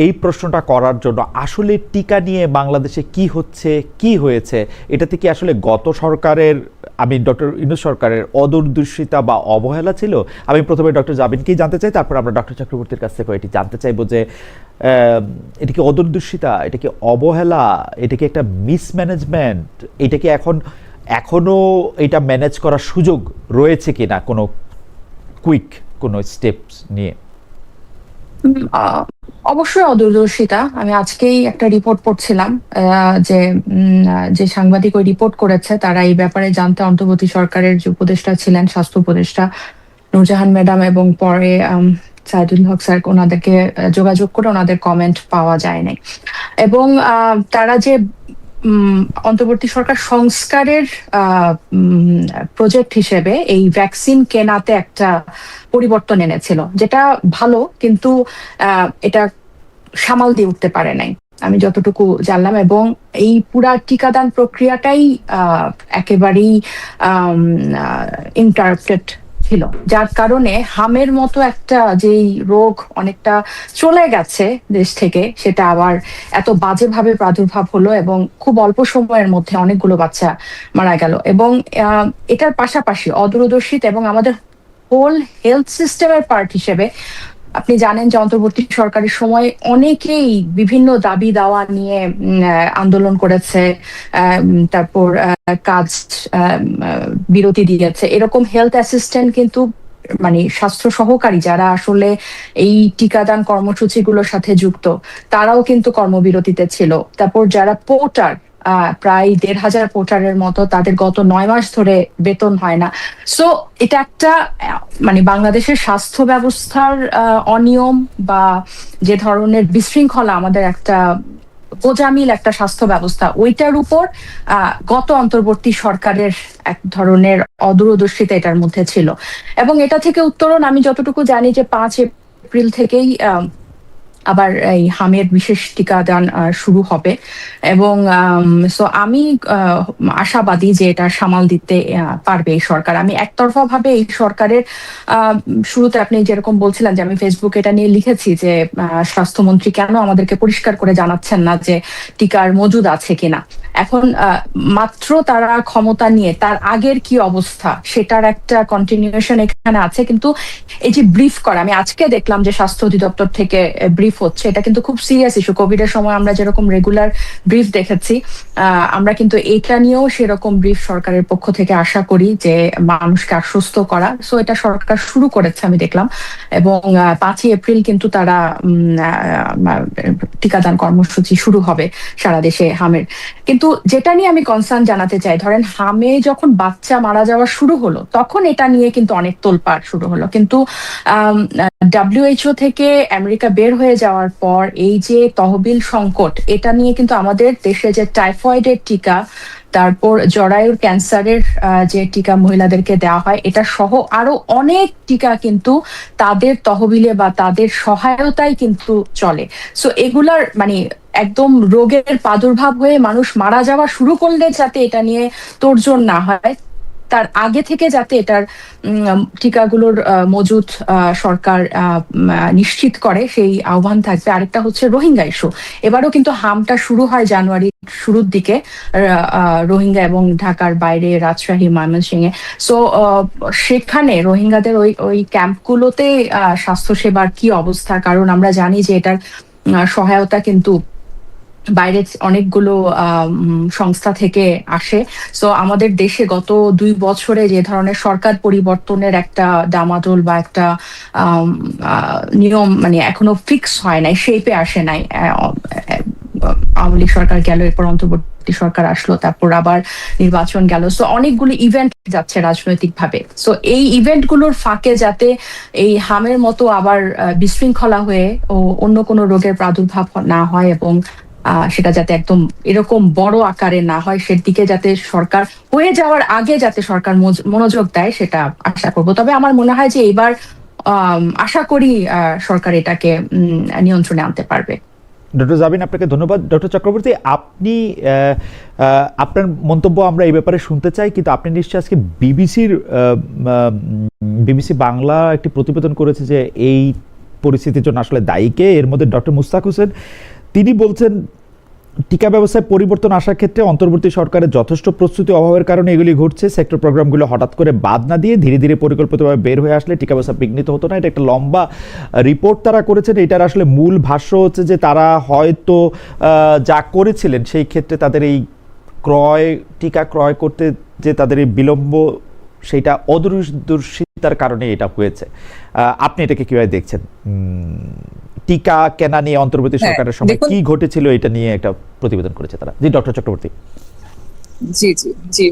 এই প্রশ্নটা করার জন্য আসলে টিকা নিয়ে বাংলাদেশে কি হচ্ছে, কি হয়েছে, এটাতে কি আসলে গত সরকারের, আমি ডক্টর ইউনূস সরকারের অদূরদর্শিতা বা অবহেলা ছিল? আমি প্রথমে ডক্টর জাবিনকেই জানতে চাই, তারপর আমরা ডক্টর চক্রবর্তীর কাছ থেকে এটি জানতে চাইবো যে এটা কি অদূরদর্শিতা, এটা কি অবহেলা, এটা কি একটা মিসম্যানেজমেন্ট, এটা কি এখনো এটা ম্যানেজ করার সুযোগ রয়েছে কিনা কোনো কুইক কোনো স্টেপস নিয়ে? অবশ্যই অদূরদর্শিতা। আমি আজকেই একটা রিপোর্ট পড়ছিলাম যে যে সাংবাদিক ওই রিপোর্ট করেছে তারা এই ব্যাপারে জানতে অন্তর্বর্তী সরকারের যে উপদেষ্টা ছিলেন, স্বাস্থ্য উপদেষ্টা নূরজাহান ম্যাডাম, এবং পরে সাইদুল হক স্যার, ওনাদেরকে যোগাযোগ করে ওনাদের কমেন্ট পাওয়া যায় নাই। এবং তারা যে অন্তর্বর্তী সরকার সংস্কারের প্রজেক্ট হিসেবে এই ভ্যাকসিন কেনাতে একটা পরিবর্তন এনেছিল, যেটা ভালো, কিন্তু এটা সামাল দিয়ে উঠতে পারে নাই আমি যতটুকু জানলাম। এবং এই পুরা টিকাদান প্রক্রিয়াটাই একেবারেই ইন্টারাপ্টেড ছিল, যার কারণে হামের মতো একটা যেই রোগ অনেকটা চলে গেছে দেশ থেকে, সেটা আবার এত বাজেভাবে প্রাদুর্ভাব হলো এবং খুব অল্প সময়ের মধ্যে অনেকগুলো বাচ্চা মারা গেল। এবং এটার পাশাপাশি অদূরদর্শিতা এবং আমাদের হোল হেলথ সিস্টেমের পার্ট হিসেবে আপনি জানেন যে অন্তর্বর্তী সরকারের সময় অনেকেই বিভিন্ন দাবি দাওয়া নিয়ে আন্দোলন করেছে, তারপর কাজ বিরতি দিয়েছে। এরকম হেলথ অ্যাসিস্ট্যান্ট কিন্তু মানে স্বাস্থ্য সহকারী যারা আসলে এই টিকাদান কর্মসূচিগুলোর সাথে যুক্ত, তারাও কিন্তু কর্মবিরতিতে ছিল। তারপর যারা পোর্টার, প্রায় ১,৫০০ পোর্টারের মতো, তাদের গত ৯ মাস ধরে বেতন হয় না। সো এটা একটা মানে বাংলাদেশের স্বাস্থ্য ব্যবস্থার অনিয়ম বা যে ধরনের বিশৃঙ্খলা আমাদের একটা গোজামিল একটা স্বাস্থ্য ব্যবস্থা, ওইটার উপর গত অন্তর্বর্তী সরকারের এক ধরনের অদূরদর্শিতা এটার মধ্যে ছিল। এবং এটা থেকে উত্তরণ আমি যতটুকু জানি যে ৫ এপ্রিল থেকেই আবার এই হামের বিশেষ টিকাদান শুরু হবে। এবং সো আমি আশাবাদী যে এটা সামাল দিতে পারবে এই সরকার। আমি একতরফা ভাবে এই সরকারের শুরুতে আপনি যেরকম বলছিলেন যে আমি ফেসবুকে এটা নিয়ে লিখেছি যে স্বাস্থ্যমন্ত্রী কেন আমাদেরকে পরিষ্কার করে জানাচ্ছেন না যে টিকার মজুদ আছে কিনা। এখন মাত্র তারা ক্ষমতা নিয়ে তার আগের কি অবস্থা সেটার একটা কন্টিনিউশন এখানে আছে, কিন্তু এই যে ব্রিফ করা, আমি আজকে দেখলাম যে স্বাস্থ্য অধিদপ্তর থেকে ব্রিফ হচ্ছে, এটা কিন্তু খুব সিরিয়াস ইস্যু। কোভিড এর সময় আমরা যেরকম রেগুলার ব্রিফ দেখেছি, আমরা কিন্তু এটা নিয়েও সেরকম ব্রিফ সরকারের পক্ষ থেকে আশা করি যে মানুষকে আশ্বস্ত করা। সো এটা সরকার শুরু করেছে আমি দেখলাম। এবং ৫ এপ্রিল কিন্তু তারা টিকাদান কর্মসূচি শুরু হবে সারা দেশে হামের। কিন্তু যেটা নিয়ে আমি কনসার্ন জানাতে চাই, ধরেন হামে যখন বাচ্চা মারা যাওয়া শুরু হলো তখন এটা নিয়ে কিন্তু অনেক তোলপাড় শুরু হলো, কিন্তু WHO থেকে আমেরিকা বের হয়ে যাওয়ার পর এই যে তহবিল সংকট, এটা নিয়ে কিন্তু আমাদের দেশে যে টাইফয়েডের টিকা, তারপর জরায়ুর ক্যান্সারের যে টিকা মহিলাদেরকে দেওয়া হয়, এটা সহ আরো অনেক টিকা কিন্তু তাদের তহবিলে বা তাদের সহায়তায় কিন্তু চলে। সো এগুলার মানে একদম রোগের প্রাদুর্ভাব হয়ে মানুষ মারা যাওয়া শুরু করলে যাতে এটা নিয়ে তোড়জোড় না হয়, তার আগে থেকে যাতে এটার টিকাগুলোর মজুদ সরকার নিশ্চিত করে, সেই আহ্বান থাকবে। আরেকটা হচ্ছে রোহিঙ্গা ইস্যু। এবারও কিন্তু হামটা শুরু হয় জানুয়ারি শুরুর দিকে, রোহিঙ্গা এবং ঢাকার বাইরে রাজশাহী, ময়মনসিংহে। সো সেখানে রোহিঙ্গাদের ওই ক্যাম্পগুলোতে স্বাস্থ্যসেবার কি অবস্থা, কারণ আমরা জানি যে এটার সহায়তা কিন্তু বাইরে অনেকগুলো সংস্থা থেকে আসে। সো আমাদের দেশে গত ২ বছরে যে ধরনের সরকার পরিবর্তনের একটা ডামাডোল বা একটা নিয়ম মানে এখনো ফিক্স হয় নাই, শেপে আসে নাই। আওয়ামী লীগ সরকার গেল, এরপর অন্তর্বর্তী সরকার আসলো, তারপর আবার নির্বাচন গেল। সো অনেকগুলো ইভেন্ট যাচ্ছে রাজনৈতিক ভাবে। সো এই ইভেন্ট গুলোর ফাঁকে যাতে এই হামের মতো আবার বিশৃঙ্খলা হয়ে ও অন্য কোনো রোগের প্রাদুর্ভাব না হয়, এবং সেটা যাতে একদম এরকম বড় আকারে না হয়, সেদিকে যাতে সরকার হয়ে যাওয়ার আগে যাতে সরকার মনোযোগ দেয়, সেটা আশা করব। তবে আমার মনে হয় যে এবার আশা করি সরকার এটাকে নিয়ন্ত্রণে আনতে পারবে। ডক্টর জাবিন, আপনাকে ধন্যবাদ। ডক্টর চক্রবর্তী, আপনি আপনার মন্তব্য আমরা এই ব্যাপারে শুনতে চাই, কিন্তু আপনি নিশ্চয়ই আজকে বিবিসি বাংলা একটি প্রতিবেদন করেছে যে এই পরিস্থিতির জন্য আসলে দায়ী কে? এর মধ্যে ডক্টর মুস্তাক হোসেন তিনি বলছেন টিকা ব্যবস্থায় পরিবর্তন আসার ক্ষেত্রে অন্তর্বর্তী সরকারের যথেষ্ট প্রস্তুতি অভাবের কারণে এগুলি ঘটছে। সেক্টর প্রোগ্রামগুলো হঠাৎ করে বাদ না দিয়ে ধীরে ধীরে পরিকল্পিতভাবে বের হয়ে আসলে টিকা ব্যবস্থা বিঘ্নিত হতো না। এটা একটা লম্বা রিপোর্ট তারা করেছেন। এটার আসলে মূল ভাষ্য হচ্ছে যে তারা হয়তো যা করেছিলেন সেই ক্ষেত্রে তাদের এই টিকা ক্রয় করতে যে তাদের এই বিলম্ব, সেটা অদূরদর্শিতার কারণে এটা হয়েছে। আপনি এটাকে কিভাবে দেখছেন? টিকা কেনা নিয়ে অন্তর্বর্তী সরকারের সময় কি ঘটেছিল এটা নিয়ে একটা প্রতিবেদন করেছে তারা। জি ডক্টর চক্রবর্তী। জি জি জি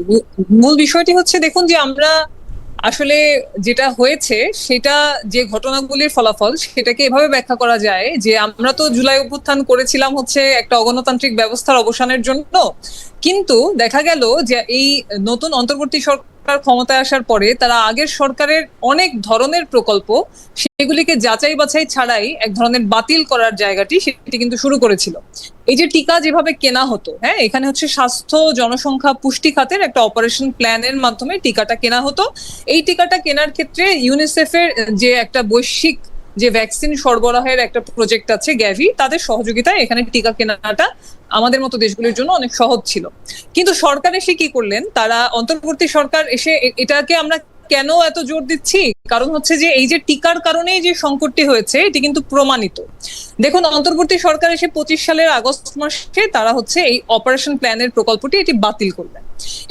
মূল বিষয়টি হচ্ছে, দেখুন যে আমরা আসলে যেটা হয়েছে সেটা যে ঘটনাগুলির ফলাফল সেটাকে এভাবে ব্যাখ্যা করা যায় যে আমরা তো জুলাই অভ্যুত্থান করেছিলাম হচ্ছে একটা অগণতান্ত্রিক ব্যবস্থার অবসানের জন্য, কিন্তু দেখা গেল যে এই নতুন অন্তর্বর্তী সরকার ক্ষমতায় আসার পরে তারা আগের সরকারের অনেক ধরনের প্রকল্প সেগুলিকে যাচাই বাছাই ছাড়াই এক ধরনের বাতিল করার জায়গাটি সেটি কিন্তু শুরু করেছিল। এই যে টিকা যেভাবে কেনা হতো, হ্যাঁ, এখানে হচ্ছে স্বাস্থ্য জনসংখ্যা পুষ্টি খাতের একটা অপারেশন প্ল্যানের মাধ্যমে টিকাটা কেনা হতো। এই টিকাটা কেনার ক্ষেত্রে ইউনিসেফের যে একটা বৈশ্বিক যে ভ্যাকসিন সরবরাহের একটা প্রজেক্ট আছে গ্যাভি, তাদের সহযোগিতায় এখানে টিকা কেনাটা আমাদের মতো দেশগুলির জন্য অনেক সহজ ছিল। কিন্তু সরকার এসে কি করলেন, তারা অন্তর্বর্তী সরকার এসে এটাকে আমরা কেন এত জোর দিচ্ছি, কারণ হচ্ছে যে এই যে টিকার কারণেই যে সংকটটি হয়েছে এটি কিন্তু প্রমাণিত। দেখুন, অন্তর্বর্তী সরকার এসে 25 সালের আগস্ট মাসে তারা হচ্ছে এই অপারেশন প্ল্যানের প্রকল্পটি এটি বাতিল করলেন,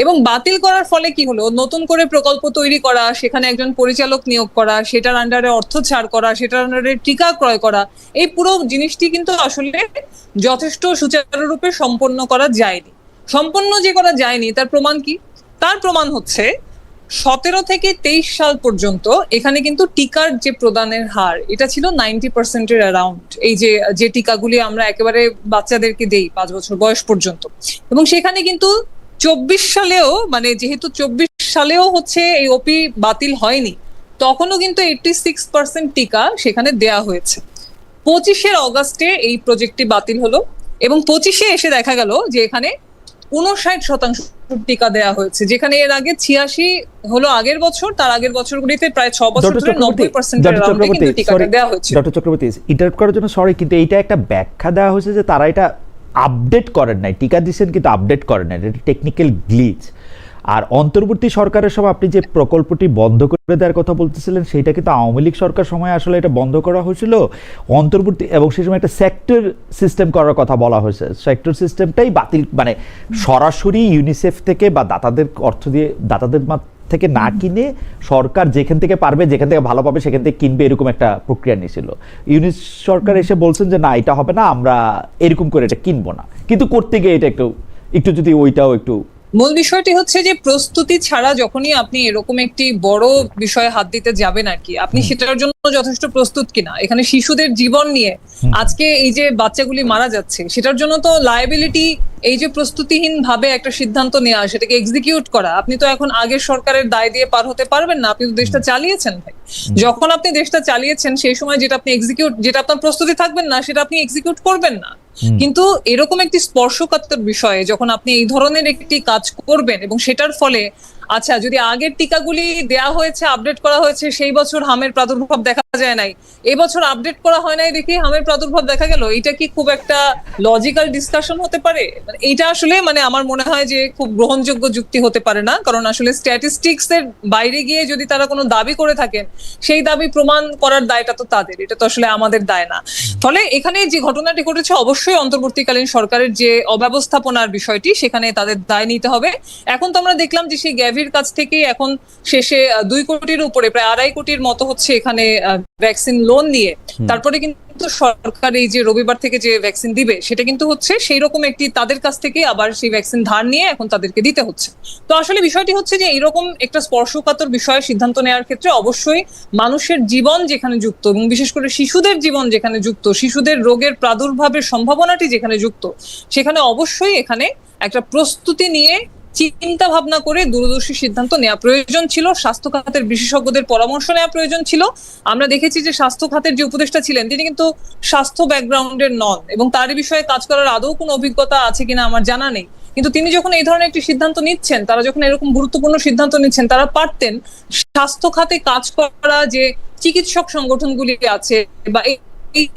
এবং বাতিল করার ফলে কি হলো, নতুন করে প্রকল্প তৈরি করা, সেখানে একজন পরিচালক নিয়োগ করা, সেটার আন্ডারে অর্থ ছাড় করা, সেটার আন্ডারে টিকা ক্রয় করা, এই পুরো জিনিসটি কিন্তু আসলে যথেষ্ট সুচারুরূপে সম্পন্ন করা যায়নি। সম্পন্ন যে করা যায়নি তার প্রমাণ কি? তার প্রমাণ হচ্ছে 17 থেকে 23 সাল পর্যন্ত এখানে কিন্তু টিকার যে প্রদানের হার এটা ছিল 90% অ্যারাউন্ড, এই যে টিকাগুলি আমরা একেবারে বাচ্চাদেরকে দেই 5 বছর বয়স পর্যন্ত। এবং সেখানে কিন্তু 24 সালেও, মানে যেহেতু 24 সালেও হচ্ছে এই ওপি বাতিল হয়নি, তখনও কিন্তু 86% টিকা সেখানে দেয়া হয়েছে। 25 অগস্টে এই প্রজেক্টটি বাতিল হলো, এবং 25 এসে দেখা গেল যে এখানে 59% টিকা দেওয়া হয়েছে, যেখানে এর আগে 86 হলো আগের বছর, তার আগের বছরগুলিতে প্রায় 6 বছর ধরে 90% কিন্তু টিকাটা দেওয়া হয়েছে। ডক্টর চক্রবর্তী, ইন্টারাপ্ট করার জন্য সরি, কিন্তু এইটা একটা ব্যাখ্যা দেওয়া হয়েছে যে তারা এটা আপডেট করেন নাই, টিকা দিচ্ছেন কিন্তু আপডেট করেন নাই, এটা টেকনিক্যাল গ্লিচ। আর অন্তর্বর্তী সরকারের সময় আপনি যে প্রকল্পটি বন্ধ করে দেওয়ার কথা বলতেছিলেন সেটা কিন্তু আওয়ামী লীগ সরকার সময় আসলে এটা বন্ধ করা হয়েছিল অন্তর্বর্তী, এবং সেই সময় একটা সেক্টর সিস্টেম করার কথা বলা হয়েছে। সেক্টর সিস্টেমটাই বাতিল, মানে সরাসরি ইউনিসেফ থেকে বা দাতাদের অর্থ দিয়ে দাতাদের থেকে না কিনে সরকার যেখান থেকে পারবে, যেখান থেকে ভালো পাবে সেখান থেকে কিনবে, এরকম একটা প্রক্রিয়া নিয়েছিল। ইউনিস সরকার এসে বলছেন যে না এটা হবে না, আমরা এরকম করে এটা কিনবো না, কিন্তু করতে গিয়ে এটা একটু যদি ওইটাও একটু। মূল বিষয়টি হচ্ছে যে প্রস্তুতি ছাড়া যখনই আপনি এরকম একটি বড় বিষয়ে হাত দিতে যাবেন আর কি, আপনি সেটার জন্য যথেষ্ট প্রস্তুত কিনা, এখানে শিশুদের জীবন নিয়ে আজকে এই যে বাচ্চাগুলি মারা যাচ্ছে সেটার জন্য তো লায়াবিলিটি, এই যে প্রস্তুতিহীন ভাবে একটা সিদ্ধান্ত নেওয়া, সেটাকে এক্সিকিউট করা, আপনি তো এখন আগের সরকারের দায় দিয়ে পার হতে পারবেন না। আপনি তো দেশটা চালিয়েছেন ভাই, যখন আপনি দেশটা চালিয়েছেন সেই সময় যেটা আপনি এক্সিকিউট, যেটা আপনার প্রস্তুতি থাকবেন না সেটা আপনি এক্সিকিউট করবেন না। কিন্তু এরকম একটি স্পর্শকাতর বিষয়ে যখন আপনি এই ধরনের একটি কাজ করবেন এবং সেটার ফলে, আচ্ছা যদি আগের টিকাগুলি দেয়া হয়েছে, আপডেট করা হয়েছে, সেই বছর হামের প্রাদুর্ভাব দেখা যায় নাই, এবছর আপডেট করা হয় নাই দেখি হামের প্রাদুর্ভাব দেখা গেল, এটা কি খুব একটা লজিক্যাল ডিসকাশন হতে পারে? এইটা আসলে মানে আমার মনে হয় যে খুব গ্রহণযোগ্য যুক্তি হতে পারে না। কারণ আসলে স্ট্যাটিস্টিক্স এর বাইরে গিয়ে যদি তারা কোনো দাবি করে থাকেন, সেই দাবি প্রমাণ করার দায়টা তো তাদের, এটা তো আসলে আমাদের দায় না। ফলে এখানে যে ঘটনাটি ঘটেছে অবশ্যই অন্তর্বর্তীকালীন সরকারের যে অব্যবস্থাপনার বিষয়টি, সেখানে তাদের দায় নিতে হবে। এখন তো আমরা দেখলাম যে সেই গ্যাভির কাছ থেকে এখন শেষে 2 কোটির উপরে, প্রায় 2.5 কোটির মতো হচ্ছে এখানে ভ্যাকসিন লোন নিয়ে, তারপরে কিন্তু সরকার এই যে রবিবার থেকে যে ভ্যাকসিন দিবে সেটা কিন্তু হচ্ছে সেই রকম একটি তাদের কাছ থেকে আবার সেই ভ্যাকসিন ধার নিয়ে এখন তাদেরকে দিতে হচ্ছে। তো আসলে বিষয়টি হচ্ছে যে এইরকম একটা স্পর্শকাতর বিষয়ে সিদ্ধান্ত নেওয়ার ক্ষেত্রে অবশ্যই মানুষের জীবন যেখানে যুক্ত, এবং বিশেষ করে শিশুদের জীবন যেখানে যুক্ত, শিশুদের রোগের প্রাদুর্ভাবের সম্ভাবনাটি যেখানে যুক্ত, সেখানে অবশ্যই এখানে একটা প্রস্তুতি নিয়ে চিন্তা ভাবনা করে দূরদর্শী সিদ্ধান্ত নেওয়া প্রয়োজন ছিল। স্বাস্থ্য খাতের বিশেষজ্ঞদের পরামর্শ নেওয়া প্রয়োজন ছিল। আমরা দেখেছি যে স্বাস্থ্য খাতের যে উপদেষ্টা ছিলেন তিনি কিন্তু স্বাস্থ্য ব্যাকগ্রাউন্ডের নন, এবং তার বিষয়ে কাজ করার আদৌ কোনো অভিজ্ঞতা আছে কিনা আমার জানা নেই। কিন্তু তিনি যখন এই ধরনের একটি সিদ্ধান্ত নিচ্ছেন, তারা যখন এরকম গুরুত্বপূর্ণ সিদ্ধান্ত নিচ্ছেন, তারা পারতেন স্বাস্থ্য খাতে কাজ করা যে চিকিৎসক সংগঠনগুলি আছে বা এই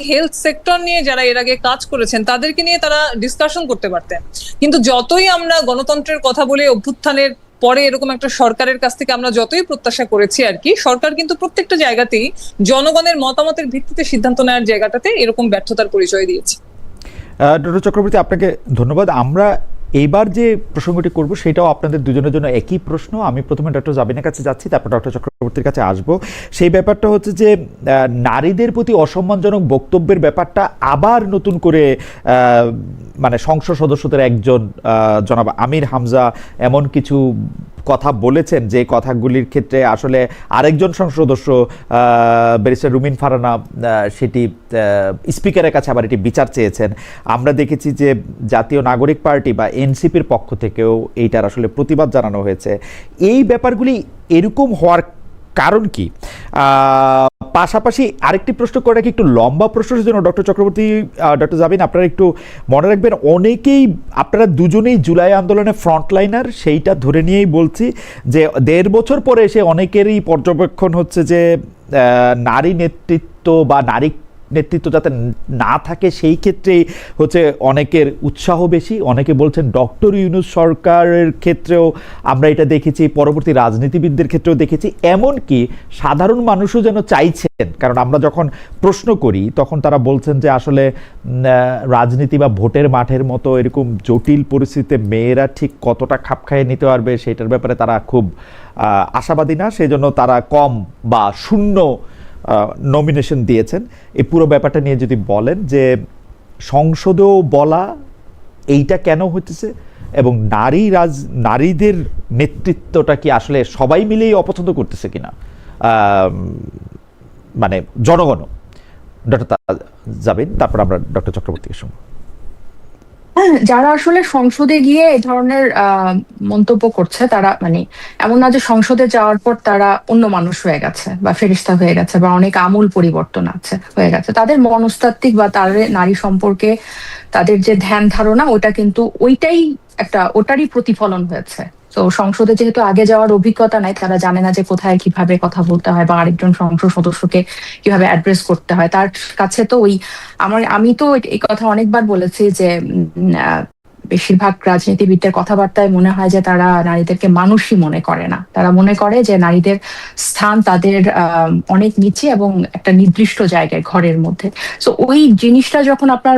হেলথ সেক্টর নিয়ে যারা এর আগে কাজ করেছেন তাদেরকে নিয়ে তারা ডিসকাশন করতে পারতেন। কিন্তু যতই আমরা গণতন্ত্রের কথা বলে অভ্যুত্থানের পরে এরকম একটা সরকারের কাছ থেকে আমরা যতই প্রত্যাশা করেছি আর কি, সরকার কিন্তু প্রত্যেকটা জায়গাতেই জনগণের মতামতের ভিত্তিতে সিদ্ধান্ত নেওয়ার জায়গাটাতে এরকম ব্যর্থতার পরিচয় দিয়েছে। ডক্টর চক্রবর্তী, আপনাকে ধন্যবাদ। আমরা এইবার যে প্রসঙ্গটি করব সেটাও আপনাদের দুজনের জন্য একই প্রশ্ন। আমি প্রথমে ডক্টর জাবিনের কাছে যাচ্ছি, তারপর ডক্টর চক্রবর্তীর কাছে আসব। সেই ব্যাপারটা হচ্ছে যে নারীদের প্রতি অসম্মানজনক বক্তব্যের ব্যাপারটা আবার নতুন করে মানে সংসদ সদস্যদের একজন জনাব আমির হামজা এমন কিছু কথা বলেছেন যে কথাগুলির ক্ষেত্রে আসলে আরেকজন সংসদ সদস্য ব্যারিস্টার রুমিন ফারহানা সেটি স্পিকারের কাছে আবার এটি বিচার চেয়েছেন। আমরা দেখেছি যে জাতীয় নাগরিক পার্টি বা এনসিপির পক্ষ থেকেও এইটার আসলে প্রতিবাদ জানানো হয়েছে। এই ব্যাপারগুলি এরকম হওয়ার কারণ কি? পাশাপাশি আরেকটি প্রশ্ন করে রাখি, একটু লম্বা প্রশ্নের জন্য ডক্টর চক্রবর্তী, ডক্টর জাবিন, আপনারা একটু মনে রাখবেন, অনেকেই আপনারা দুজনেই জুলাই আন্দোলনে ফ্রন্টলাইনার, সেইটা ধরে নিয়েই বলছি যে 1.5 বছর পরে এসে অনেকেরই পর্যবেক্ষণ হচ্ছে যে নারী নেতৃত্ব বা নারী নেতৃত্ব যাতে না থাকে সেই ক্ষেত্রেই হচ্ছে অনেকের উৎসাহ বেশি। অনেকে বলছেন ডক্টর ইউনূস সরকারের ক্ষেত্রেও আমরা এটা দেখেছি, পরবর্তী রাজনীতিবিদদের ক্ষেত্রেও দেখেছি, এমনকি সাধারণ মানুষও যেন চাইছেন। কারণ আমরা যখন প্রশ্ন করি তখন তারা বলছেন যে আসলে রাজনীতি বা ভোটের মাঠের মতো এরকম জটিল পরিস্থিতিতে মেয়েরা ঠিক কতটা খাপ খাইয়ে নিতে পারবে সেটার ব্যাপারে তারা খুব আশাবাদী না, সেই জন্য তারা কম বা শূন্য নমিনেশন দিয়েছেন। এই পুরো ব্যাপারটা নিয়ে যদি বলেন যে সংসদেও বলা এইটা কেন হচ্ছে, এবং নারীদের নেতৃত্বটা কি আসলে সবাই মিলেই অপছন্দ করতেছে কিনা মানে জনগণও। ডক্টর যাবেন, তারপর আমরা ডক্টর চক্রবর্তীকে শুনবো। যারা আসলে সংসদে গিয়ে এই ধরনের মন্তব্য করছে তারা মানে এমন না যে সংসদে যাওয়ার পর তারা অন্য মানুষ হয়ে গেছে বা ফেরেশতা হয়ে গেছে বা অনেক আমূল পরিবর্তন হয়ে গেছে। তাদের মনস্তাত্ত্বিক বা তাদের নারী সম্পর্কে তাদের যে ধ্যান ধারণা ওটা কিন্তু ওটারই প্রতিফলন হয়েছে। তো সংসদে যেহেতু আগে যাওয়ার অভিজ্ঞতা নাই, তারা জানে না যে কোথায় কিভাবে কথা বলতে হয় বা আরেকজন সংসদ সদস্যকে কিভাবে অ্যাড্রেস করতে হয়। তার কাছে তো আমি তো এই কথা অনেকবার বলেছি যে বেশিরভাগ রাজনীতিবিদদের কথাবার্তায় মনে হয় যে তারা নারীদেরকে মানুষই মনে করে না। তারা মনে করে যে নারীদের স্থান তাদের অনেক নিচে এবং একটা নির্দিষ্ট জায়গায় ঘরের মধ্যে। তো ওই জিনিসটা যখন আপনার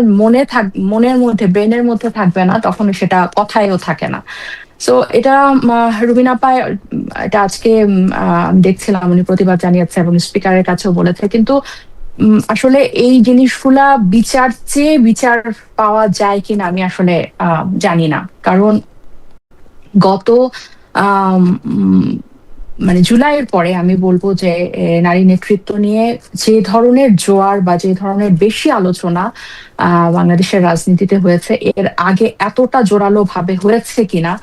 মনের মধ্যে ব্রেনের মধ্যে থাকবে না, তখন সেটা কথায়ও থাকে না। সো এটা রুবিনা আপা এটা আজকে দেখছিলাম উনি প্রতিবাদ জানিয়েছে এবং স্পিকারের কাছেও বলেছে, কিন্তু আসলে এই জিনিসগুলা বিচার পাওয়া যায় কিনা আমি আসলে জানি না। কারণ গত মানে জুলাইয়ের পরে আমি বলবো যে নারী নেতৃত্ব নিয়ে যে ধরনের জোয়ার বা যে ধরনের বেশি আলোচনা বাংলাদেশের রাজনীতিতে হয়েছে, এর আগে এতটা জোরালো ভাবে হয়েছে কিনা,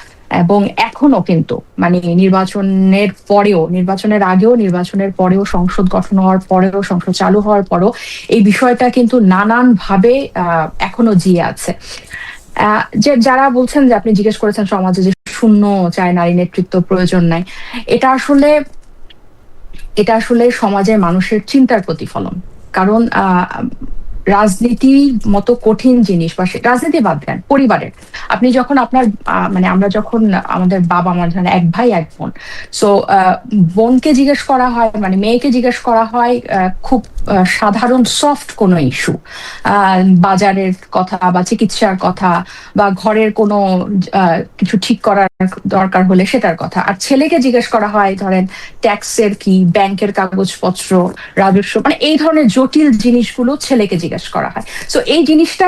এবং এখনো কিন্তু মানে নির্বাচনের আগেও নির্বাচনের পরেও সংসদ গঠন হওয়ার পরেও সংসদ চালু হওয়ার পরেও এই বিষয়টা কিন্তু নানান ভাবে এখনো জিয়ে আছে। যে যারা বলছেন যে আপনি জিজ্ঞেস করেছেন সমাজে যে শূন্য চায়, নারী নেতৃত্ব প্রয়োজন নাই, এটা আসলে সমাজের মানুষের চিন্তার প্রতিফলন। কারণ রাজনীতি মতো কঠিন জিনিস বা রাজনীতি বাদ দেন, পরিবারের আপনি যখন আপনার মানে আমরা যখন আমাদের বাবা মার ধরেন এক ভাই এক বোন, সো বোনকে জিজ্ঞেস করা হয় মানে মেয়েকে জিজ্ঞেস করা হয় খুব সাধারণ সফট কোনো ইস্যু, বাজারের কথা বা চিকিৎসার কথা বা ঘরের কোনো কিছু ঠিক করার দরকার হলে সেটার কথা। আর ছেলেকে জিজ্ঞেস করা হয় ধরেন ট্যাক্সের কি, ব্যাংকের কাগজপত্র, রাজস্ব, মানে এই ধরনের জটিল জিনিসগুলো ছেলেকে জিজ্ঞেস করা হয়। সো এই জিনিসটা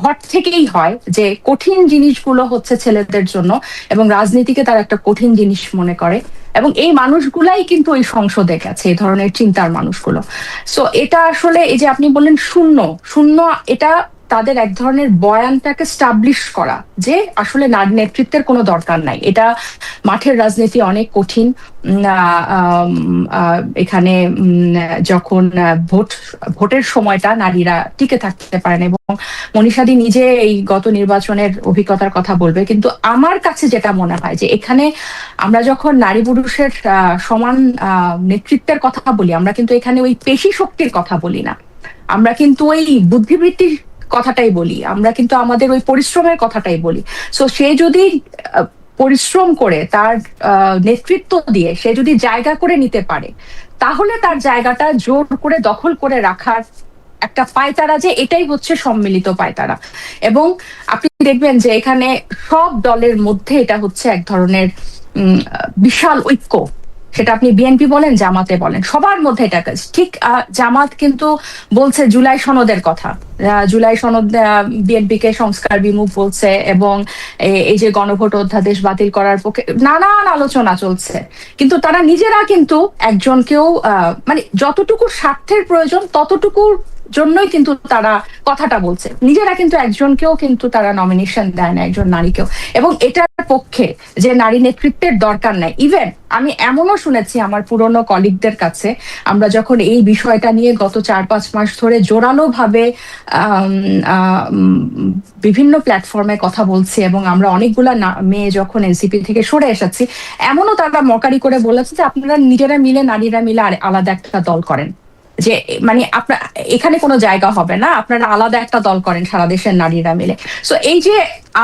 ঘর থেকেই হয় যে কঠিন জিনিসগুলো হচ্ছে ছেলেদের জন্য, এবং রাজনীতিকে তারা একটা কঠিন জিনিস মনে করে, এবং এই মানুষগুলাই কিন্তু ওই সংসদে গেছে, এই ধরনের চিন্তার মানুষগুলো। সো এটা আসলে এই যে আপনি বললেন শূন্য, এটা তাদের এক ধরনের বয়ানটাকে স্টাবলিশ করা যে আসলে নারী নেতৃত্বের কোনো দরকার নাই, এটা মাঠের রাজনীতি অনেক কঠিন। এখানে যখন ভোটের সময়টা নারীরা টিকে থাকতে পারেন, এবং মনীষাদি নিজে এই গত নির্বাচনের অভিজ্ঞতার কথা বলবে। কিন্তু আমার কাছে যেটা মনে হয় যে এখানে আমরা যখন নারী পুরুষের সমান নেতৃত্বের কথা বলি, আমরা কিন্তু এখানে ওই পেশি শক্তির কথা বলি না, আমরা কিন্তু ওই বুদ্ধিবৃত্তির কথাটাই বলি, আমরা কিন্তু আমাদের ওই পরিশ্রমের কথাটাই বলি। সো সে যদি পরিশ্রম করে তার নেতৃত্ব দিয়ে সে যদি জায়গা করে নিতে পারে, তাহলে তার জায়গাটা জোর করে দখল করে রাখার একটা পায়তারা, যে এটাই হচ্ছে সম্মিলিত পায়তারা। এবং আপনি দেখবেন যে এখানে সব দলের মধ্যে এটা হচ্ছে এক ধরনের বিশাল ঐক্য, সেটা আপনি বিএনপি বলেন, জামাতে বলেন, সবার মধ্যে এটা ঠিক। জামাত কিন্তু বলছে জুলাই সনদের কথা, জুলাই সনদ বিএনপি কে সংস্কার বিমুখ বলছে, এবং এই যে গণভোট অধ্যাদেশ বাতিল করার পক্ষে নানান আলোচনা চলছে। কিন্তু তারা নিজেরা কিন্তু একজনকেও মানে যতটুকু স্বার্থের প্রয়োজন ততটুকুর জন্যই কিন্তু তারা কথাটা বলছে, নিজেরা কিন্তু একজনকেও কিন্তু তারা নমিনেশন দেয় না, একজন নারীকেও। এবং এটার পক্ষে যে নারী নেতৃত্বের দরকার নাই। ইভেন আমি এমনও শুনেছি আমার পুরনো কলিগদের কাছে, আমরা যখন এই বিষয়টা নিয়ে গত 4-5 মাস ধরে জোরালো ভাবে বিভিন্ন প্ল্যাটফর্মে কথা বলছি, এবং আমরা অনেকগুলা মেয়ে যখন এনসিপি থেকে সরে এসেছি, এমনও তারা মকারি করে বলেছে যে আপনারা নিজেরা মিলে, নারীরা মিলে আলাদা একটা দল করেন, যে মানে আপনার এখানে কোনো জায়গা হবে না, আপনারা আলাদা একটা দল করেন সারা দেশের নারীরা মিলে। সো এই যে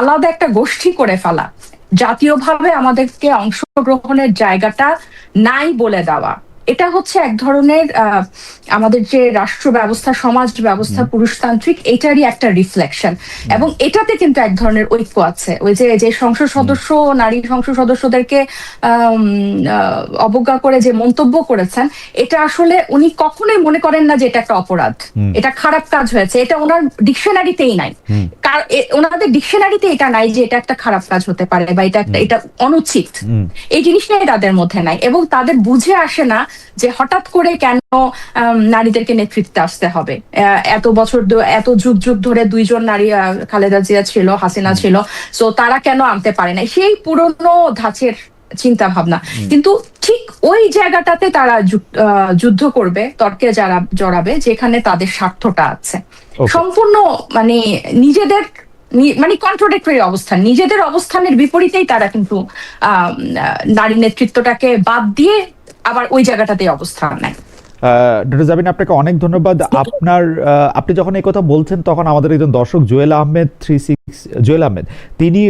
আলাদা একটা গোষ্ঠী করে ফেলা, জাতীয়ভাবে আমাদেরকে অংশগ্রহণের জায়গাটা নাই বলে দেওয়া, এটা হচ্ছে এক ধরনের আমাদের যে রাষ্ট্র ব্যবস্থা, সমাজ ব্যবস্থা পুরুষতান্ত্রিক, এটারই একটা রিফ্লেকশন। এবং এটাতে কিন্তু এক ধরনের ঐক্য আছে। ওই যে সংসদ সদস্য, নারী সংসদ সদস্যদেরকে অবজ্ঞা করে যে মন্তব্য করেছেন, এটা আসলে উনি কখনোই মনে করেন না যে এটা একটা অপরাধ, এটা খারাপ কাজ হয়েছে, এটা ওনার ডিকশনারিতেই নাই। ওনাদের ডিকশনারিতে এটা নাই যে এটা একটা খারাপ কাজ হতে পারে বা এটা অনুচিত, এই জিনিসটাই তাদের মধ্যে নাই। এবং তাদের বুঝে আসে না যে হঠাৎ করে কেন নারীদেরকে নেতৃত্বে আসতে হবে। এত বছর, এত যুগ যুগ ধরে দুইজন নারী, খালেদা জিয়া ছিল, হাসিনা ছিল, সো তারা কেন আনতে পারে না, সেই পুরনো ধাঁচের চিন্তা ভাবনা। কিন্তু ঠিক ওই জায়গাটাতে তারা যুদ্ধ করবে, তর্কে যারা জড়াবে, যেখানে তাদের স্বার্থটা আছে সম্পূর্ণ মানে নিজেদের মানে কন্ট্রাডিক্টরি অবস্থান, নিজেদের অবস্থানের বিপরীতেই তারা কিন্তু নারী নেতৃত্বটাকে বাদ দিয়ে আবার ওই জায়গাটাতে অবস্থান নেয়। ডক্টর জাবিন, আপনাকে অনেক ধন্যবাদ। আপনি যখন এই কথা বলছেন, তখন আমাদের একজন দর্শক জুয়েল আহমেদ তিনি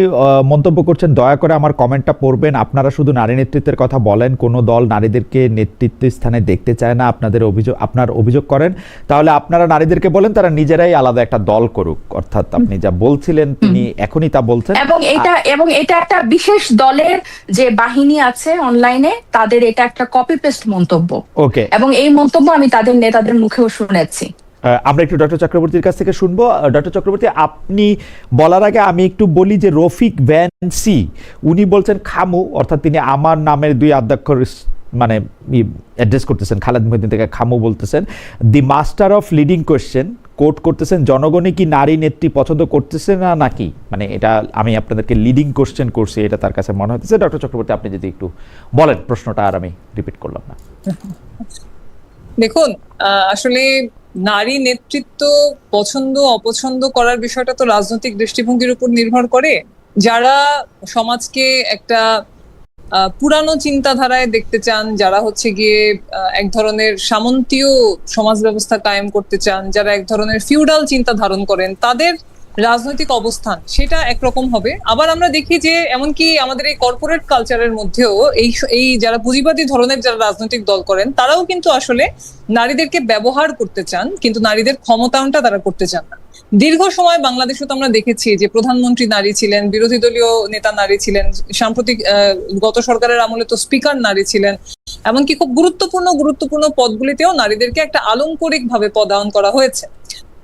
মন্তব্য করছেন, দয়া করে আমার কমেন্টটা পড়বেন, আপনারা শুধু নারী নেতৃত্বের কথা বলেন, কোনো দল নারীদেরকে নেতৃত্ব স্থানে দেখতে চায় না, আপনার অভিযোগ করেন, তাহলে আপনারা নারীদেরকে বলেন তারা নিজেরাই আলাদা একটা দল করুক। অর্থাৎ আপনি যা বলছিলেন তিনি এখনই তা বলছেন। এবং এটা একটা বিশেষ দলের যে বাহিনী আছে অনলাইনে, তাদের এটা একটা কপি পেস্ট মন্তব্য। ওকে, এবং এই মন্তব্য আমি তাদের নেতাদের মুখেও শুনেছি। আমরা একটু ডক্টর চক্রবর্তীর কাছ থেকে শুনবো। ডক্টর চক্রবর্তী, আপনি বলার আগে আমি একটু বলি যে রফিক ভ্যানসি উনি বলছেন খামু, অর্থাৎ তিনি আমার নামের 2 আদ্যাক্ষর মানে অ্যাড্রেস করতেছেন, খালেদ মহিউদ্দিন থেকে খামু বলতেছেন। The master of leading question quote করতেছেন, জনগণই কি নারী নেত্রী পছন্দ করতেছে না নাকি, মানে এটা আমি আপনাদেরকে লিডিং কোয়েশ্চেন করছি, এটা তার কাছে মনে হচ্ছে। ডক্টর চক্রবর্তী, আপনি যদি একটু বলেন প্রশ্নটা, আর আমি রিপিট করলাম না। দেখুন, আসলে নারী নেতৃত্ব পছন্দ অপছন্দ করার বিষয়টা তো রাজনৈতিক দৃষ্টিভঙ্গির উপর নির্ভর করে। যারা সমাজকে একটা পুরানো চিন্তাধারায় দেখতে চান, যারা হচ্ছে গিয়ে এক ধরনের সামন্তীয় সমাজ ব্যবস্থা কায়েম করতে চান, যারা এক ধরনের ফিউডাল চিন্তা ধারণ করেন, তাদের রাজনৈতিক অবস্থান সেটা একরকম হবে। আবার আমরা দেখি যে এমনকি আমাদের এই কর্পোরেট কালচারের মধ্যেও এই যারা পুঁজিবাদী ধরনের যারা রাজনৈতিক দল করেন, তারাও কিন্তু আসলে নারীদেরকে ব্যবহার করতে চান, কিন্তু নারীদের ক্ষমতায়নটা তারা করতে চান না। দীর্ঘ সময় বাংলাদেশে তো আমরা দেখেছি যে প্রধানমন্ত্রী নারী ছিলেন, বিরোধী দলীয় নেতা নারী ছিলেন, সাম্প্রতিক গত সরকারের আমলে তো স্পিকার নারী ছিলেন, এমনকি খুব গুরুত্বপূর্ণ পদগুলিতেও নারীদেরকে একটা আলংকরিক ভাবে পদায়ন করা হয়েছে।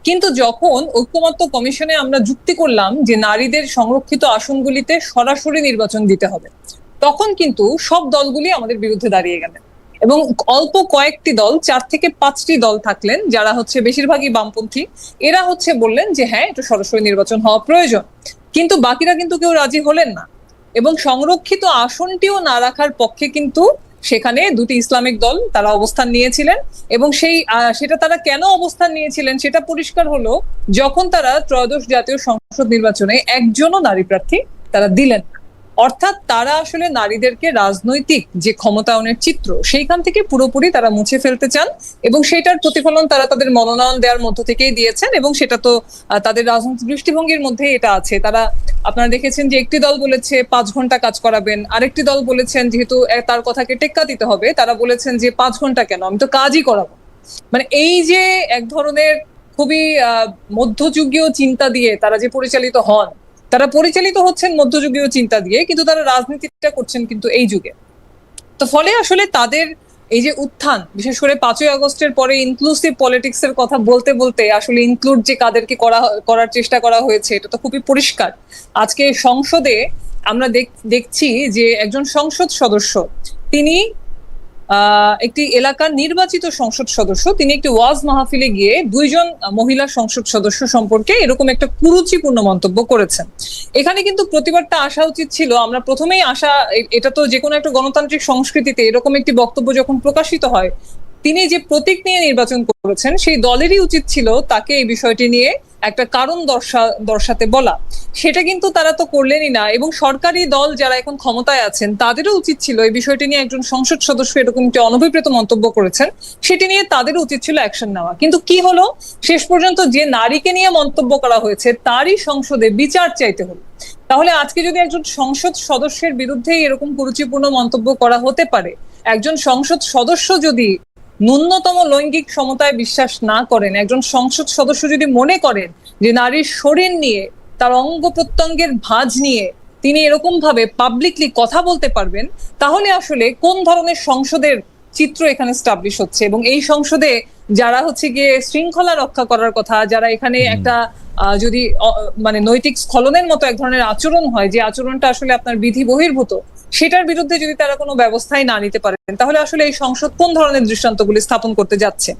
কিন্তু যখন ঐক্যমত্য কমিশনে আমরা যুক্তি করলাম যে নারীদের সংরক্ষিত আসনগুলিতে সরাসরি নির্বাচন দিতে হবে, তখন কিন্তু সব দলগুলি আমাদের বিরুদ্ধে দাঁড়িয়ে গেলেন এবং অল্প কয়েকটি দল 4 থেকে 5টি দল থাকলেন যারা হচ্ছে বেশিরভাগই বামপন্থী, এরা হচ্ছে বললেন যে হ্যাঁ এটা সরাসরি নির্বাচন হওয়া প্রয়োজন, কিন্তু বাকিরা কিন্তু কেউ রাজি হলেন না। এবং সংরক্ষিত আসনটিও না রাখার পক্ষে কিন্তু সেখানে দুটি ইসলামিক দল তারা অবস্থান নিয়েছিলেন, এবং সেটা তারা কেন অবস্থান নিয়েছিলেন সেটা পরিষ্কার হলো যখন তারা ত্রয়োদশ জাতীয় সংসদ নির্বাচনে একজনও নারী প্রার্থী তারা দিলেন না। অর্থাৎ তারা আসলে নারীদেরকে রাজনৈতিক যে ক্ষমতায়নের চিত্র সেইখান থেকে পুরোপুরি তারা মুছে ফেলতে চান, এবং সেটার প্রতিফলন তারা তাদের মনোনয়ন দেওয়ার মধ্য থেকেই দিয়েছেন, এবং সেটা তো তাদের রাজনৈতিক দৃষ্টিভঙ্গির মধ্যে এটা আছে। তারা, আপনারা দেখেছেন যে একটি দল বলেছে 5 ঘন্টা কাজ করাবেন, আরেকটি দল বলেছেন যেহেতু তার কথাকে টেক্কা দিতে হবে তারা বলেছেন যে 5 ঘন্টা কেন, আমি তো কাজই করাবো। মানে এই যে এক ধরনের খুবই মধ্যযুগীয় চিন্তা দিয়ে তারা যে পরিচালিত হন, তারা পরিচালিত হচ্ছেন মধ্যযুগীয় চিন্তা দিয়ে, কিন্তু তারা রাজনীতিটা করছেন কিন্তু এই যুগে। তো ফলে আসলে তাদের এই যে উত্থান, বিশেষ করে 5ই আগস্টের পরে ইনক্লুসিভ পলিটিক্স এর কথা বলতে বলতে আসলে ইনক্লুড যে কাদেরকে করার চেষ্টা করা হয়েছে এটা তো খুবই পরিষ্কার। আজকে সংসদে আমরা দেখছি যে একজন সংসদ সদস্য, তিনি একটি এলাকার নির্বাচিত সংসদ সদস্য, তিনি একটি ওয়াজ মাহফিলে গিয়ে 2জন মহিলা সংসদ সদস্য সম্পর্কে এরকম একটা কুরুচিপূর্ণ মন্তব্য করেছেন। এখানে কিন্তু প্রতিবাদটা আসা উচিত ছিল, আমরা প্রথমেই এটা তো যে কোনো একটা গণতান্ত্রিক সংস্কৃতিতে এরকম একটি বক্তব্য যখন প্রকাশিত হয়, তিনি যে প্রতীক নিয়ে নির্বাচন করেছেন সেই দলেরই উচিত ছিল তাকে এই বিষয়টি নিয়ে একটা কারণ দর্শাতে বলা। সেটা কিন্তু তারা তো করলেনই না, এবং সরকারি দল যারা এখন ক্ষমতায় আছেন তাদেরও উচিত ছিল এই বিষয়টি নিয়ে, একজন সংসদ সদস্য এরকম একটি অনভিপ্রেত মন্তব্য করেছেন সেটি নিয়ে তাদেরও উচিত ছিল অ্যাকশন নেওয়া। কিন্তু কি হলো, শেষ পর্যন্ত যে নারীকে নিয়ে মন্তব্য করা হয়েছে তারই সংসদে বিচার চাইতে হলো। তাহলে আজকে যদি একজন সংসদ সদস্যের বিরুদ্ধে এরকম কুরুচিপূর্ণ মন্তব্য করা হতে পারে, একজন সংসদ সদস্য যদি ন্যূনতম লৈঙ্গিক সমতায় বিশ্বাস না করেন, একজন সংসদ সদস্য যদি মনে করেন যে নারীর শরীর নিয়ে, তার অঙ্গ প্রত্যঙ্গের ভাঁজ নিয়ে তিনি এরকম ভাবে পাবলিকলি কথা বলতে পারবেন, তাহলে আসলে কোন ধরনের সংসদের চিত্র এখানে স্টাবলিশ হচ্ছে। এবং এই সংসদে যারা হচ্ছে গিয়ে শৃঙ্খলা রক্ষা করার কথা, যারা এখানে একটা যদি মানে নৈতিক স্খলনের মতো এক ধরনের আচরণ হয়, যে আচরণটা আসলে আপনার বিধি বহির্ভূত, সেটার বিরুদ্ধে যদি তারা কোনো ব্যবস্থাই না নিতে পারেন, তাহলে আসলে এই সংসদ কোন ধরনের দৃষ্টান্তগুলি স্থাপন করতে যাচ্ছে।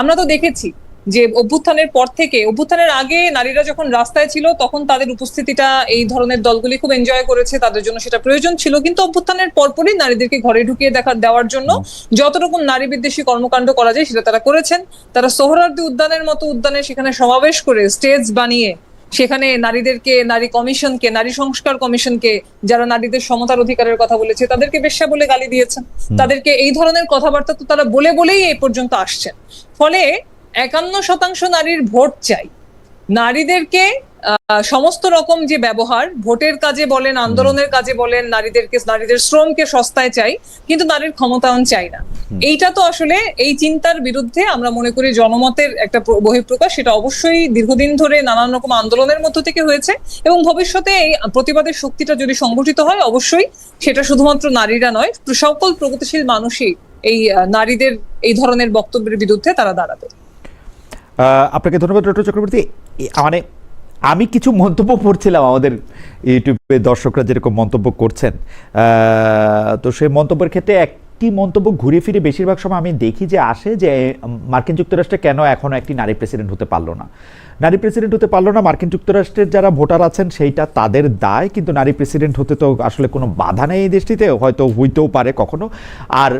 আমরা তো দেখেছি যে অভ্যুত্থানের পর থেকে, অভ্যুত্থানের আগে নারীরা যখন রাস্তায় ছিল তখন তাদের উপস্থিতিটা এই ধরনের দলগুলি খুব এনজয় করেছে, তাদের জন্য সেটা প্রয়োজন ছিল। কিন্তু অভ্যুত্থানের পরপরই নারীদেরকে ঘরে ঢুকিয়ে দেওয়ার জন্য যত রকম নারী বিদ্বেষী কর্মকাণ্ড করা যায় সেটা তারা করেছেন। তারা সোহরাওয়ার্দী উদ্যানের মতো উদ্যানে সেখানে সমাবেশ করে স্টেজ বানিয়ে সেখানে নারীদেরকে, নারী কমিশনকে, নারী সংস্কার কমিশনকে, যারা নারীদের সমতার অধিকারের কথা বলেছে তাদেরকে বেশ্যা বলে গালি দিয়েছেন। তাদেরকে এই ধরনের কথাবার্তা তো তারা বলেই এই পর্যন্ত আসছেন। ফলে 51% নারীর ভোট চাই, নারীদেরকে সমস্ত রকম যে ব্যবহার, ভোটের কাজে বলেন, আন্দোলনের কাজে বলেন, নারীদের শ্রমকে সস্তায় চাই, কিন্তু নারীর ক্ষমতায়ন চাই না। এইটা তো আসলে এই চিন্তার বিরুদ্ধে আমরা মনে করি জনমতের একটা বহিঃপ্রকাশ, সেটা অবশ্যই দীর্ঘদিন ধরে নানান রকম আন্দোলনের মধ্য থেকে হয়েছে, এবং ভবিষ্যতে এই প্রতিবাদের শক্তিটা যদি সংগঠিত হয় অবশ্যই সেটা শুধুমাত্র নারীরা নয়, সকল প্রগতিশীল মানুষই এই নারীদের এই ধরনের বক্তব্যের বিরুদ্ধে তারা দাঁড়াবে। আপনাকে ধন্যবাদ ডক্টর চক্রবর্তী। মানে আমি কিছু মন্তব্য পড়ছিলাম, আমাদের ইউটিউবে দর্শকরা যেরকম মন্তব্য করছেন, তো সেই মন্তব্যের ক্ষেত্রে একটি মন্তব্য ঘুরে ফিরে বেশিরভাগ সময় আমি দেখি যে আসে যে মার্কিন যুক্তরাষ্ট্রে কেন এখনো একটি নারী প্রেসিডেন্ট হতে পারলো না। মার্কিন যুক্তরাষ্ট্রের যারা ভোটার আছেন সেইটা তাদের দায়, কিন্তু নারী প্রেসিডেন্ট হতে তো আসলে কোনো বাধা নেই এই দেশটিতে, হয়তো হইতেও পারে কখনো। আর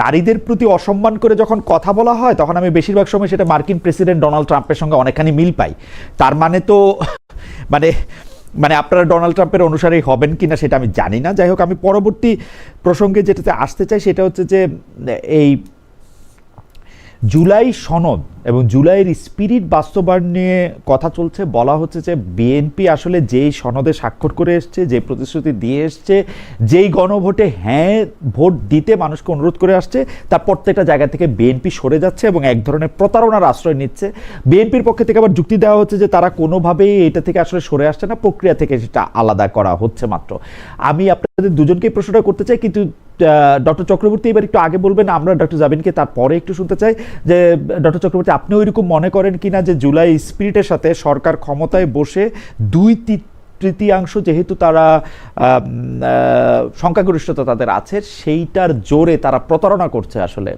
নারীদের প্রতি অসম্মান করে যখন কথা বলা হয় তখন আমি বেশিরভাগ সময় সেটা মার্কিন প্রেসিডেন্ট ডোনাল্ড ট্রাম্পের সঙ্গে অনেকখানি মিল পাই। তার মানে তো মানে আপনারা ডোনাল্ড ট্রাম্পের অনুসারী হবেন কিনা সেটা আমি জানি না। যাই হোক, আমি পরবর্তী প্রসঙ্গে যেটাতে আসতে চাই সেটা হচ্ছে যে এই জুলাই সনদ এবং জুলাইয়ের স্পিরিট বাস্তবায়ন নিয়ে কথা চলছে। বলা হচ্ছে যে বিএনপি আসলে যেই সনদে স্বাক্ষর করে এসছে, যে প্রতিশ্রুতি দিয়ে এসছে, যেই গণভোটে হ্যাঁ ভোট দিতে মানুষকে অনুরোধ করে আসছে, তার প্রত্যেকটা জায়গা থেকে বিএনপি সরে যাচ্ছে এবং এক ধরনের প্রতারণার আশ্রয় নিচ্ছে। বিএনপির পক্ষে থেকে আবার যুক্তি দেওয়া হচ্ছে যে তারা কোনোভাবেই এটা থেকে আসলে সরে আসছে না, প্রক্রিয়া থেকে সেটা আলাদা করা হচ্ছে মাত্র। আমি আপনাদের দুজনকেই প্রশ্নটা করতে চাই, কিন্তু ডক্টর চক্রবর্তী এবার একটু আগে বলবেন, আমরা ডক্টর জাবিনকে তারপরে একটু শুনতে চাই যে ডক্টর চক্রবর্তী আপনি ওইরকম মনে করেন কিনা যে জুলাই স্পিরিটের সাথে সরকার ক্ষমতায় বসে তৃতীয়াংশ যেহেতু তারা সংখ্যাগরিষ্ঠতা তাদের আছে, সেইটার জোরে তারা প্রতারণা করছে আসলে?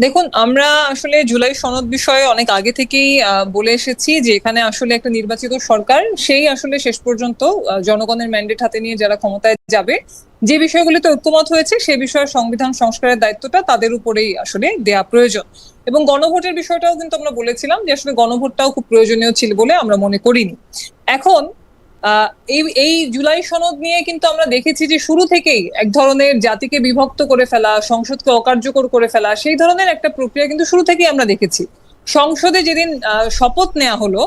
দেখুন, আমরা আসলে জুলাই সনদ বিষয়ে অনেক আগে থেকেই বলে এসেছি যে এখানে আসলে একটা নির্বাচিত সরকার, সেই আসলে শেষ পর্যন্ত জনগণের ম্যান্ডেট হাতে নিয়ে যারা ক্ষমতায় যাবে, যে বিষয়গুলিতে ঐক্যমত হয়েছে সে বিষয়ে সংবিধান সংস্কারের দায়িত্বটা তাদের উপরেই আসলে দেয়া প্রয়োজন। এবং গণভোটের বিষয়টাও কিন্তু আমরা বলেছিলাম যে আসলে গণভোটটাও খুব প্রয়োজনীয় ছিল বলে আমরা মনে করিনি। এখন এই জুলাই সনদ নিয়ে কিন্তু আমরা দেখেছি যে শুরু থেকেই এক ধরনের জাতিকে বিভক্ত করে ফেলা, সংসদকে অকার্যকর করে ফেলা, সেই ধরনের একটা প্রক্রিয়া কিন্তু শুরু থেকেই আমরা দেখেছি। সংসদে যেদিন শপথ নেওয়া হলো,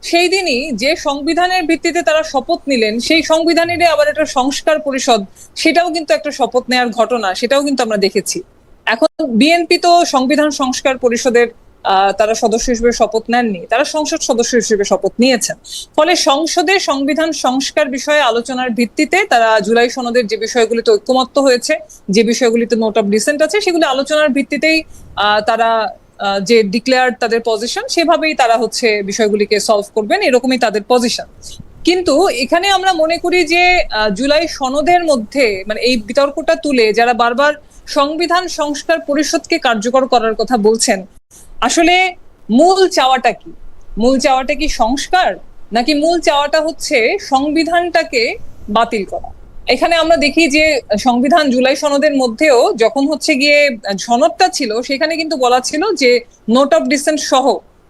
সেই দিনই যে সংবিধানের ভিত্তিতে তারা শপথ নিলেন, সেই সংবিধানেরই আবার একটা সংস্কার পরিষদ, সেটাও কিন্তু একটা শপথ নেওয়ার ঘটনা, সেটাও কিন্তু আমরা দেখেছি। এখন বিএনপি তো সংবিধান সংস্কার পরিষদের তারা সদস্য হিসেবে শপথ নেননি, তারা সংসদ সদস্য হিসেবে শপথ নিয়েছেন। ফলে সংসদে সংবিধান সংস্কার বিষয়ে আলোচনার ভিত্তিতে তারা জুলাই সনদের যে বিষয়গুলিতে ঐক্যমত্য হয়েছে, যে বিষয়গুলিতে নোট অফ ডিসেন্ট আছে, সেগুলি আলোচনার ভিত্তিতেই তারা যে ডিক্লেয়ার তাদের পজিশন, সেভাবেই তারা হচ্ছে বিষয়গুলিকে সলভ করবেন, এরকমই তাদের পজিশন। কিন্তু এখানে আমরা মনে করি যে জুলাই সনদের মধ্যে মানে এই বিতর্কটা তুলে যারা বারবার সংবিধান সংস্কার পরিষদকে কার্যকর করার কথা বলছেন, আসলে মূল চাওয়াটা কি? মূল চাওয়াটা কি সংস্কার, নাকি মূল চাওয়াটা হচ্ছে সংবিধানটাকে বাতিল করা? এখানে আমরা দেখি যে সংবিধান জুলাই সনদের মধ্যেও যখন হচ্ছে গিয়ে সনদটা ছিল, সেখানে কিন্তু বলা ছিল যে নোট অফ ডিসেন্ট সহ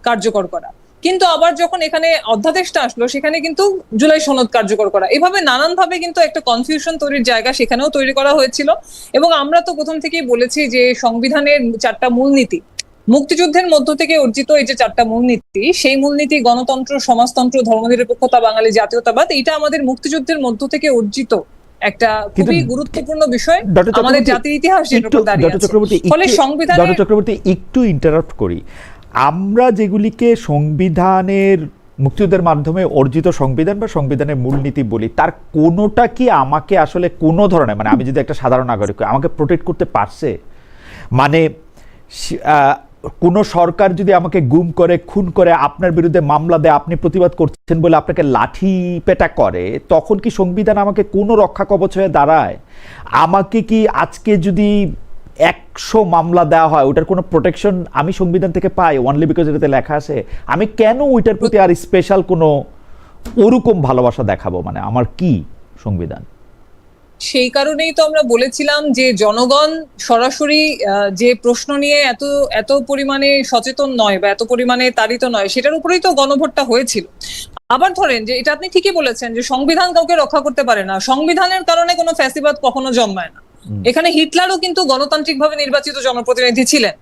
কার্যকর করা, কিন্তু আবার যখন এখানে অধ্যাদেশটা আসলো সেখানে কিন্তু জুলাই সনদ কার্যকর করা, এভাবে নানান ভাবে কিন্তু একটা কনফিউশন তৈরির জায়গা সেখানেও তৈরি করা হয়েছিল। এবং আমরা তো প্রথম থেকেই বলেছি যে সংবিধানের 4টা মূলনীতি, মুক্তিযুদ্ধের মধ্য থেকে অর্জিত এই যে 4টা মূলনীতি, সেই মূলনীতি গণতন্ত্র, সমাজতন্ত্র, ধর্মনিরপেক্ষতা, বাঙালি জাতীয়তাবাদ, এটা আমাদের মুক্তিযুদ্ধের মধ্য থেকে অর্জিত একটা খুবই গুরুত্বপূর্ণ বিষয় আমাদের জাতির ইতিহাস, যেটার উপর দাঁড়িয়ে আছে। ফলে সংবিধানের ডক্টর চক্রবর্তী একটু ইন্টারাপ্ট করি, আমরা যেগুলিকে সংবিধানের মুক্তিযুদ্ধের মাধ্যমে অর্জিত সংবিধান বা সংবিধানের মূলনীতি বলি, তার কোনোটা কি আমাকে আসলে কোনো ধরনের, মানে আমি যদি একটা সাধারণ নাগরিক আমাকে প্রোটেক্ট করতে পারছে? মানে কোনো সরকার যদি আমাকে গুম করে, খুন করে, আপনার বিরুদ্ধে মামলা দেয়, আপনি প্রতিবাদ করছেন বলে আপনাকে লাঠি পেটা করে, তখন কি সংবিধান আমাকে কোনো রক্ষা কবচ হয়ে দাঁড়ায়? আমাকে কি আজকে যদি 100 মামলা দেওয়া হয়, ওটার কোনো প্রোটেকশন আমি সংবিধান থেকে পাই অনলি বিকজ এটাতে লেখা আছে? আমি কেন ওইটার প্রতি আর স্পেশাল কোনো ওরকম ভালোবাসা দেখাবো? মানে আমার কি সংবিধান? সেই কারণেই তো আমরা বলেছিলাম যে জনগণ সরাসরি যে প্রশ্ন নিয়ে এত পরিমাণে সচেতন নয় বা এত পরিমাণে তাড়িত নয়, সেটার উপরেই তো গণভোটটা হয়েছিল। আবার ধরেন যে এটা আপনি ঠিকই বলেছেন যে সংবিধান কাউকে রক্ষা করতে পারে না, সংবিধানের কারণে কোনো ফ্যাসিবাদ কখনো জন্মায় না। এখানে হিটলারও কিন্তু গণতান্ত্রিক ভাবে নির্বাচিত জনপ্রতিনিধি ছিলেন।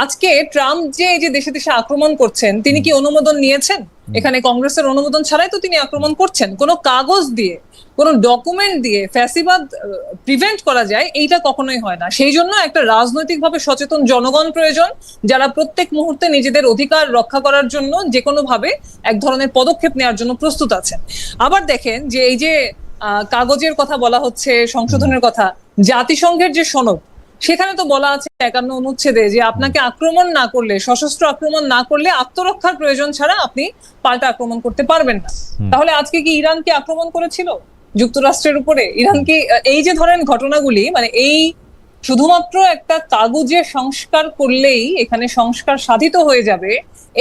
আজকে ট্রাম্প যে এই যে দেশে দেশে আক্রমণ করছেন, তিনি কি অনুমোদন নিয়েছেন? এখানে কংগ্রেসের অনুমোদন ছাড়াই তো তিনি আক্রমণ করছেন। কোনো কাগজ দিয়ে, কোনো ডকুমেন্ট দিয়ে ফ্যাসিবাদ প্রিভেন্ট করা যায়, এইটা কখনোই হয় না। সেই জন্য একটা রাজনৈতিকভাবে সচেতন জনগণ প্রয়োজন, যারা প্রত্যেক মুহূর্তে নিজেদের অধিকার রক্ষা করার জন্য যে কোনো ভাবে এক ধরনের পদক্ষেপ নেওয়ার জন্য প্রস্তুত আছেন। আবার দেখেন যে এই যে কাগজের কথা বলা হচ্ছে, সংশোধনের কথা, জাতিসংঘের যে সনদ, সেখানে তো বলা আছে 51 অনুচ্ছেদে যে আপনাকে আক্রমণ না করলে, সশস্ত্র আক্রমণ না করলে আত্মরক্ষার প্রয়োজন ছাড়া আপনি পাল্টা আক্রমণ করতে পারবেন না। তাহলে আজকে কি ইরান কি আক্রমণ করেছিল যুক্তরাষ্ট্রের উপরে? ইরান কি এই যে ধরেন ঘটনাগুলি, মানে এই শুধুমাত্র একটা কাগজে সংস্কার করলেই এখানে সংস্কার সাধিত হয়ে যাবে,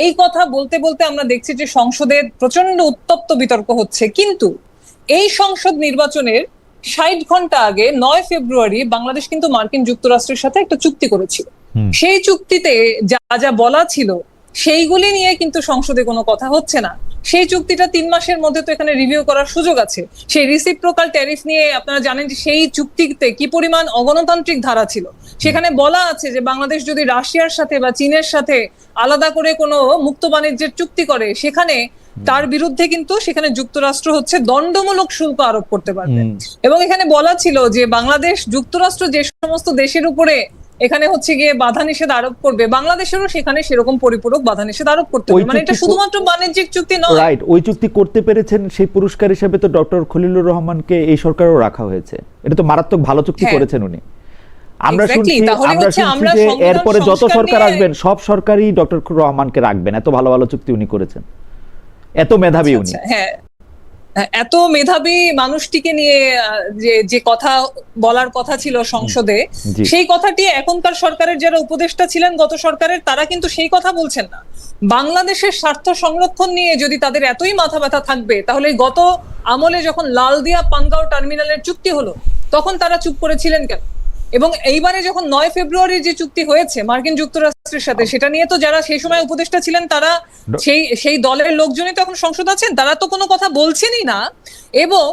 এই কথা বলতে বলতে আমরা দেখছি যে সংসদে প্রচন্ড উত্তপ্ত বিতর্ক হচ্ছে। কিন্তু এই সংসদ নির্বাচনের 60 ঘন্টা আগে 9 ফেব্রুয়ারি বাংলাদেশ কিন্তু মার্কিন যুক্তরাষ্ট্রের সাথে একটা চুক্তি করেছিল। সেই চুক্তিতে যা যা বলা ছিল সেইগুলি নিয়ে কিন্তু সংসদে কোনো কথা হচ্ছে না। সেই চুক্তিটা 3 মাসের মধ্যে তো এখানে রিভিউ করার সুযোগ আছে। সেই রিসিপ্রোকাল ট্যারিফ নিয়ে আপনারা জানেন যে সেই চুক্তিতে কি পরিমাণ অগণতান্ত্রিক ধারা ছিল। সেখানে বলা আছে যে বাংলাদেশ যদি রাশিয়ার সাথে বা চীনের সাথে আলাদা করে কোনো মুক্ত বাণিজ্যের চুক্তি করে, সেখানে তার বিরুদ্ধে কিন্তু সেখানে যুক্তরাষ্ট্র হচ্ছে দণ্ডমূলক শুল্ক আরোপ করতে পারবে। এবং এখানে বলা ছিল যে বাংলাদেশ যুক্তরাষ্ট্র যে সমস্ত দেশের উপরে এখানে হচ্ছে গিয়ে বাধা নিষেধ আরোপ করবে, বাংলাদেশেরও সেখানে সেরকম পরিপূরক বাধা নিষেধ আরোপ করতে হবে। মানে এটা শুধুমাত্র বাণিজ্যিক চুক্তি নয়। রাইট, ওই চুক্তি করতে পেরেছেন, সেই পুরস্কার হিসেবে তো ডক্টর খলিলুর রহমানকে এই সরকারও রাখা হয়েছে। এটা তো মারাত্মক ভালো চুক্তি করেছেন উনি। আমরা শুনছি যে এরপরে যত সরকার আসবেন সব সরকারই ডক্টর রহমানকে রাখবেন, এত ভালো ভালো চুক্তি উনি করেছেন। এত মেধাবী উনি। হ্যাঁ, এত মেধাবী মানুষটিকে নিয়ে যে কথা বলার কথা ছিল সংসদে, জি। সেই কথাটি এখনকার সরকারের যারা উপদেষ্টা ছিলেন গত সরকারের, তারা কিন্তু সেই কথা বলছেন না। বাংলাদেশের স্বার্থ সংরক্ষণ নিয়ে যদি তাদের এতই মাথা ব্যথা থাকবে, তাহলে গত আমলে যখন লালদিয়া পানগাঁও টার্মিনালের চুক্তি হলো তখন তারা চুপ করেছিলেন কেন? এবং এইবারে যখন 9 ফেব্রুয়ারি যে চুক্তি হয়েছে মার্কিন যুক্তরাষ্ট্রের সাথে, সেটা নিয়ে তো যারা সেই সময় উপদেষ্টা ছিলেন তারা সেই দলের লোকজনই তো এখন সংসদ আছেন, তারা তো কোনো কথা বলছেনই না। এবং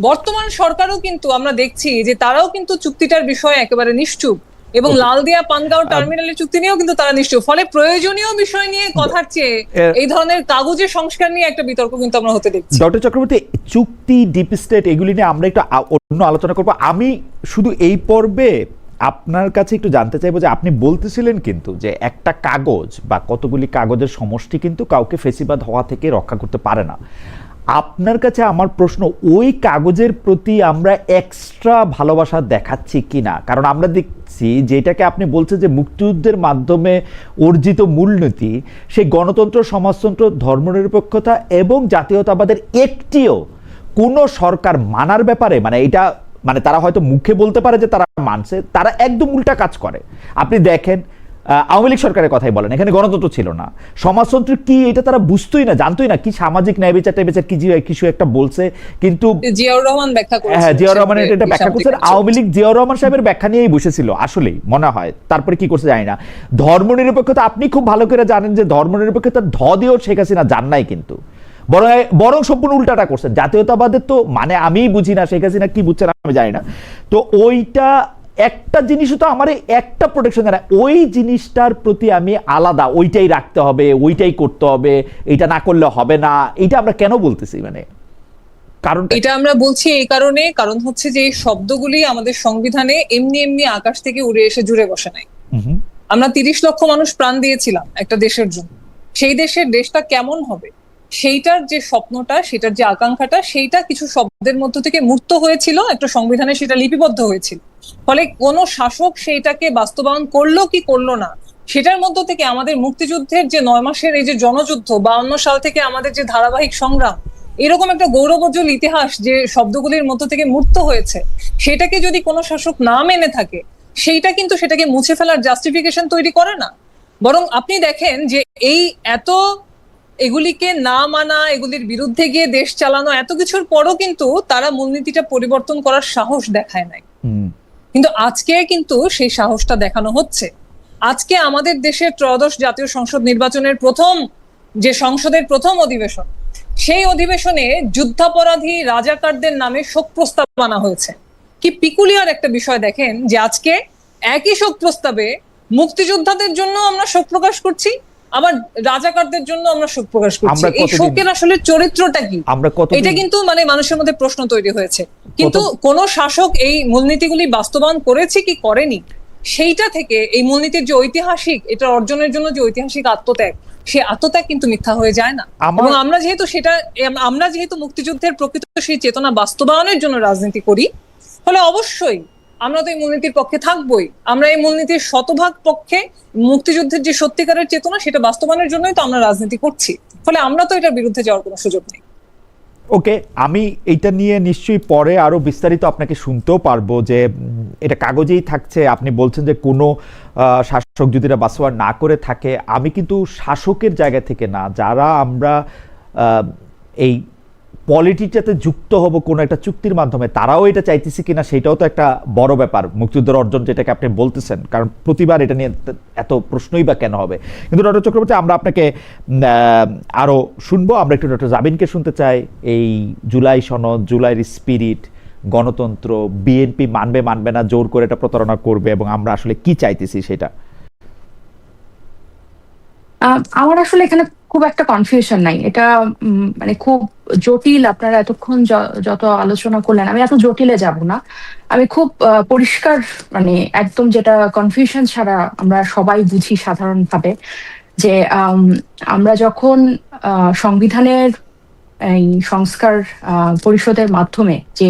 বর্তমান সরকারও কিন্তু আমরা দেখছি যে তারাও কিন্তু চুক্তিটার বিষয়ে একেবারে নিশ্চুপ, এবং লালদিয়া পানগাঁও টার্মিনালের চুক্তি নিয়েও কিন্তু তারা নিশ্চুপ। ফলে প্রয়োজনীয় বিষয় নিয়ে কথার চেয়ে এই ধরনের কাগজের সংস্কার নিয়ে একটা বিতর্ক কিন্তু আমরা হতে দেখছি। ডক্টর চক্রবর্তী, চুক্তি, ডিপ স্টেট, এগুলি নিয়ে আমরা একটু অন্য আলোচনা করবো। আমি শুধু এই পর্বে আপনার কাছে একটু জানতে চাইবো যে আপনি বলতেছিলেন কিন্তু যে একটা কাগজ বা কতগুলি কাগজের সমষ্টি কিন্তু কাউকে ফেসিবাদ হওয়া থেকে রক্ষা করতে পারে না। আপনার কাছে আমার প্রশ্ন, ওই কাগজের প্রতি আমরা এক্সট্রা ভালোবাসা দেখাচ্ছি কিনা? কারণ আমরা দেখছি যেটাকে আপনি বলছেন যে মুক্তিযুদ্ধের মাধ্যমে অর্জিত মূলনীতি, সেই গণতন্ত্র, সমাজতন্ত্র, ধর্মনিরপেক্ষতা এবং জাতীয়তাবাদের একটিও কোনো সরকার মানার ব্যাপারে, মানে এটা মানে তারা হয়তো মুখে বলতে পারে যে তারা মানছে, তারা একদম উল্টা কাজ করে। আপনি দেখেন আওয়ামী লীগ সরকারের কথাই বলেন, এখানে গণতন্ত্র ছিল না, সমাজতন্ত্র কি এটা তারা বুঝতোই না, জানতোই না, কি সামাজিক ন্যায় বিচার টাই বিচার কি কিছু একটা বলছে। কিন্তু জিয়াউর রহমান ব্যাখ্যা করেছেন, হ্যাঁ, জিয়াউর রহমান এটা ব্যাখ্যা করছেন। আওয়ামী লীগ জিয়াউর রহমান সাহেবের ব্যাখ্যা নিয়েই বসেছিল আসলেই মনে হয়, তারপরে কি করছে জানি না। ধর্মনিরপেক্ষতা আপনি খুব ভালো করে জানেন যে ধর্মনিরপেক্ষতা দিয়েও শেখ হাসিনা জান নাই, কিন্তু বরং সম্পূর্ণ উল্টাটা করছেন। জাতীয়তাবাদের তো মানে আমিই বুঝি না, শেখ হাসিনা কি বুঝছেন আমি জানি না। তো ওইটা একটা জিনিসও তো আমার একটা প্রোটেকশন দেয় না, ওই জিনিসটার প্রতি আমি আলাদা, ওইটাই রাখতে হবে, ওইটাই করতে হবে, এটা না করলে হবে না, এটা আমরা কেন বলতেছি? মানে কারণ এটা আমরা বলছি এই কারণ হচ্ছে যে এই শব্দগুলি আমাদের সংবিধানে এমনি এমনি আকাশ থেকে উড়ে এসে জুড়ে বসে নাই। আমরা 30 লক্ষ মানুষ প্রাণ দিয়েছিলাম একটা দেশের জন্য। সেই দেশটা কেমন হবে সেইটার যে স্বপ্নটা, সেটার যে আকাঙ্ক্ষাটা, সেইটা কিছু শব্দের মধ্য থেকে মূর্ত হয়েছিল, একটা সংবিধানে সেটা লিপিবদ্ধ হয়েছিল। ফলে কোন শাসক সেইটাকে বাস্তবায়ন করলো কি করলো না, সেটার মধ্য থেকে আমাদের মুক্তিযুদ্ধের যে 9 মাসের এই যে জনযুদ্ধ, 52 সাল থেকে আমাদের যে ধারাবাহিক সংগ্রাম, এরকম একটা গৌরবোজ্জ্বল ইতিহাস যে শব্দগুলির মধ্য থেকে মূর্ত হয়েছে, সেটাকে যদি কোনো শাসক না মেনে থাকে, সেইটা কিন্তু সেটাকে মুছে ফেলার জাস্টিফিকেশন তৈরি করে না। বরং আপনি দেখেন যে এই এগুলিকে না মানা, এগুলির বিরুদ্ধে গিয়ে দেশ চালানো, এত কিছুর পরও কিন্তু তারা মূলনীতিটা পরিবর্তন করার সাহস দেখায় নাই। কিন্তু আজকে কিন্তু সেই সাহসটা দেখানো হচ্ছে। আজকে আমাদের দেশের ত্রয়োদশ জাতীয় সংসদ নির্বাচনের সংসদের প্রথম অধিবেশন, সেই অধিবেশনে যুদ্ধাপরাধী রাজাকারদের নামে শোক প্রস্তাব আনা হয়েছে। কি পিকুলিয়ার একটা বিষয় দেখেন যে আজকে একই শোক প্রস্তাবে মুক্তিযোদ্ধাদের জন্য আমরা শোক প্রকাশ করছি, আবার রাজাকারদের জন্য আমরা শোক প্রকাশ করছি। এই শোকের আসলে চরিত্রটা কি, এটা কিন্তু মানে মানুষের মধ্যে প্রশ্ন তৈরি হয়েছে। কিন্তু কোন শাসক এই মূলনীতিগুলি বাস্তবায়ন করেছে কি করেনি, সেইটা থেকে এই মূলনীতির যে ঐতিহাসিক, এটা অর্জনের জন্য যে ঐতিহাসিক আত্মত্যাগ, সেই আত্মত্যাগ কিন্তু মিথ্যা হয়ে যায় না। এবং আমরা যেহেতু মুক্তিযুদ্ধের প্রকৃত সেই চেতনা বাস্তবায়নের জন্য রাজনীতি করি, ফলে অবশ্যই আমরা তো এই মূলনীতির পক্ষে থাকবোই। আমরা এই মূলনীতির শতভাগ পক্ষে, মুক্তিযুদ্ধের যে সত্যিকারের চেতনা সেটা বাস্তবায়নের জন্যই তো আমরা রাজনীতি করছি। ফলে আমরা তো এটার বিরুদ্ধে যাওয়ার কোনো সুযোগ নেই। ওকে, আমি এইটা নিয়ে নিশ্চয়ই পরে আরো বিস্তারিত আপনাকে শুনতেও পারবো, যে এটা কাগজেই থাকছে। আপনি বলছেন যে কোনো শাসক যদি এটা বাস্তবায়ন না করে থাকে, আমি কিন্তু শাসকের জায়গা থেকে না, যারা আমরা এই পলিটিক্সটাতে যুক্ত হব কোনো একটা চুক্তির মাধ্যমে, তারাও এটা চাইতেছি কিনা সেটাও তো একটা বড় ব্যাপার। মুক্তিযুদ্ধের অর্জন যেটাকে আপনি বলতেছেন, কারণ প্রতিবার এটা নিয়ে এত প্রশ্নই বা কেন হবে। কিন্তু ডক্টর চক্রবর্তী, আমরা আপনাকে আরও শুনবো। আমরা একটু ডক্টর জাবিনকে শুনতে চাই। এই জুলাই সনদ, জুলাইয়ের স্পিরিট, গণতন্ত্র, বিএনপি মানবে না, জোর করে এটা প্রতারণা করবে, এবং আমরা আসলে কি চাইতেছি সেটা। আমার আসলে এখানে খুব একটা কনফিউশন নাই, এটা মানে খুব জটিল। আপনারা এতক্ষণ যত আলোচনা করলেন, আমি এত জটিলে যাব না। আমি খুব পরিষ্কার, মানে একদম যেটা কনফিউশন ছাড়া আমরা সবাই বুঝি সাধারণভাবে, যে আমরা যখন সংবিধানের এই সংস্কার পরিষদের মাধ্যমে যে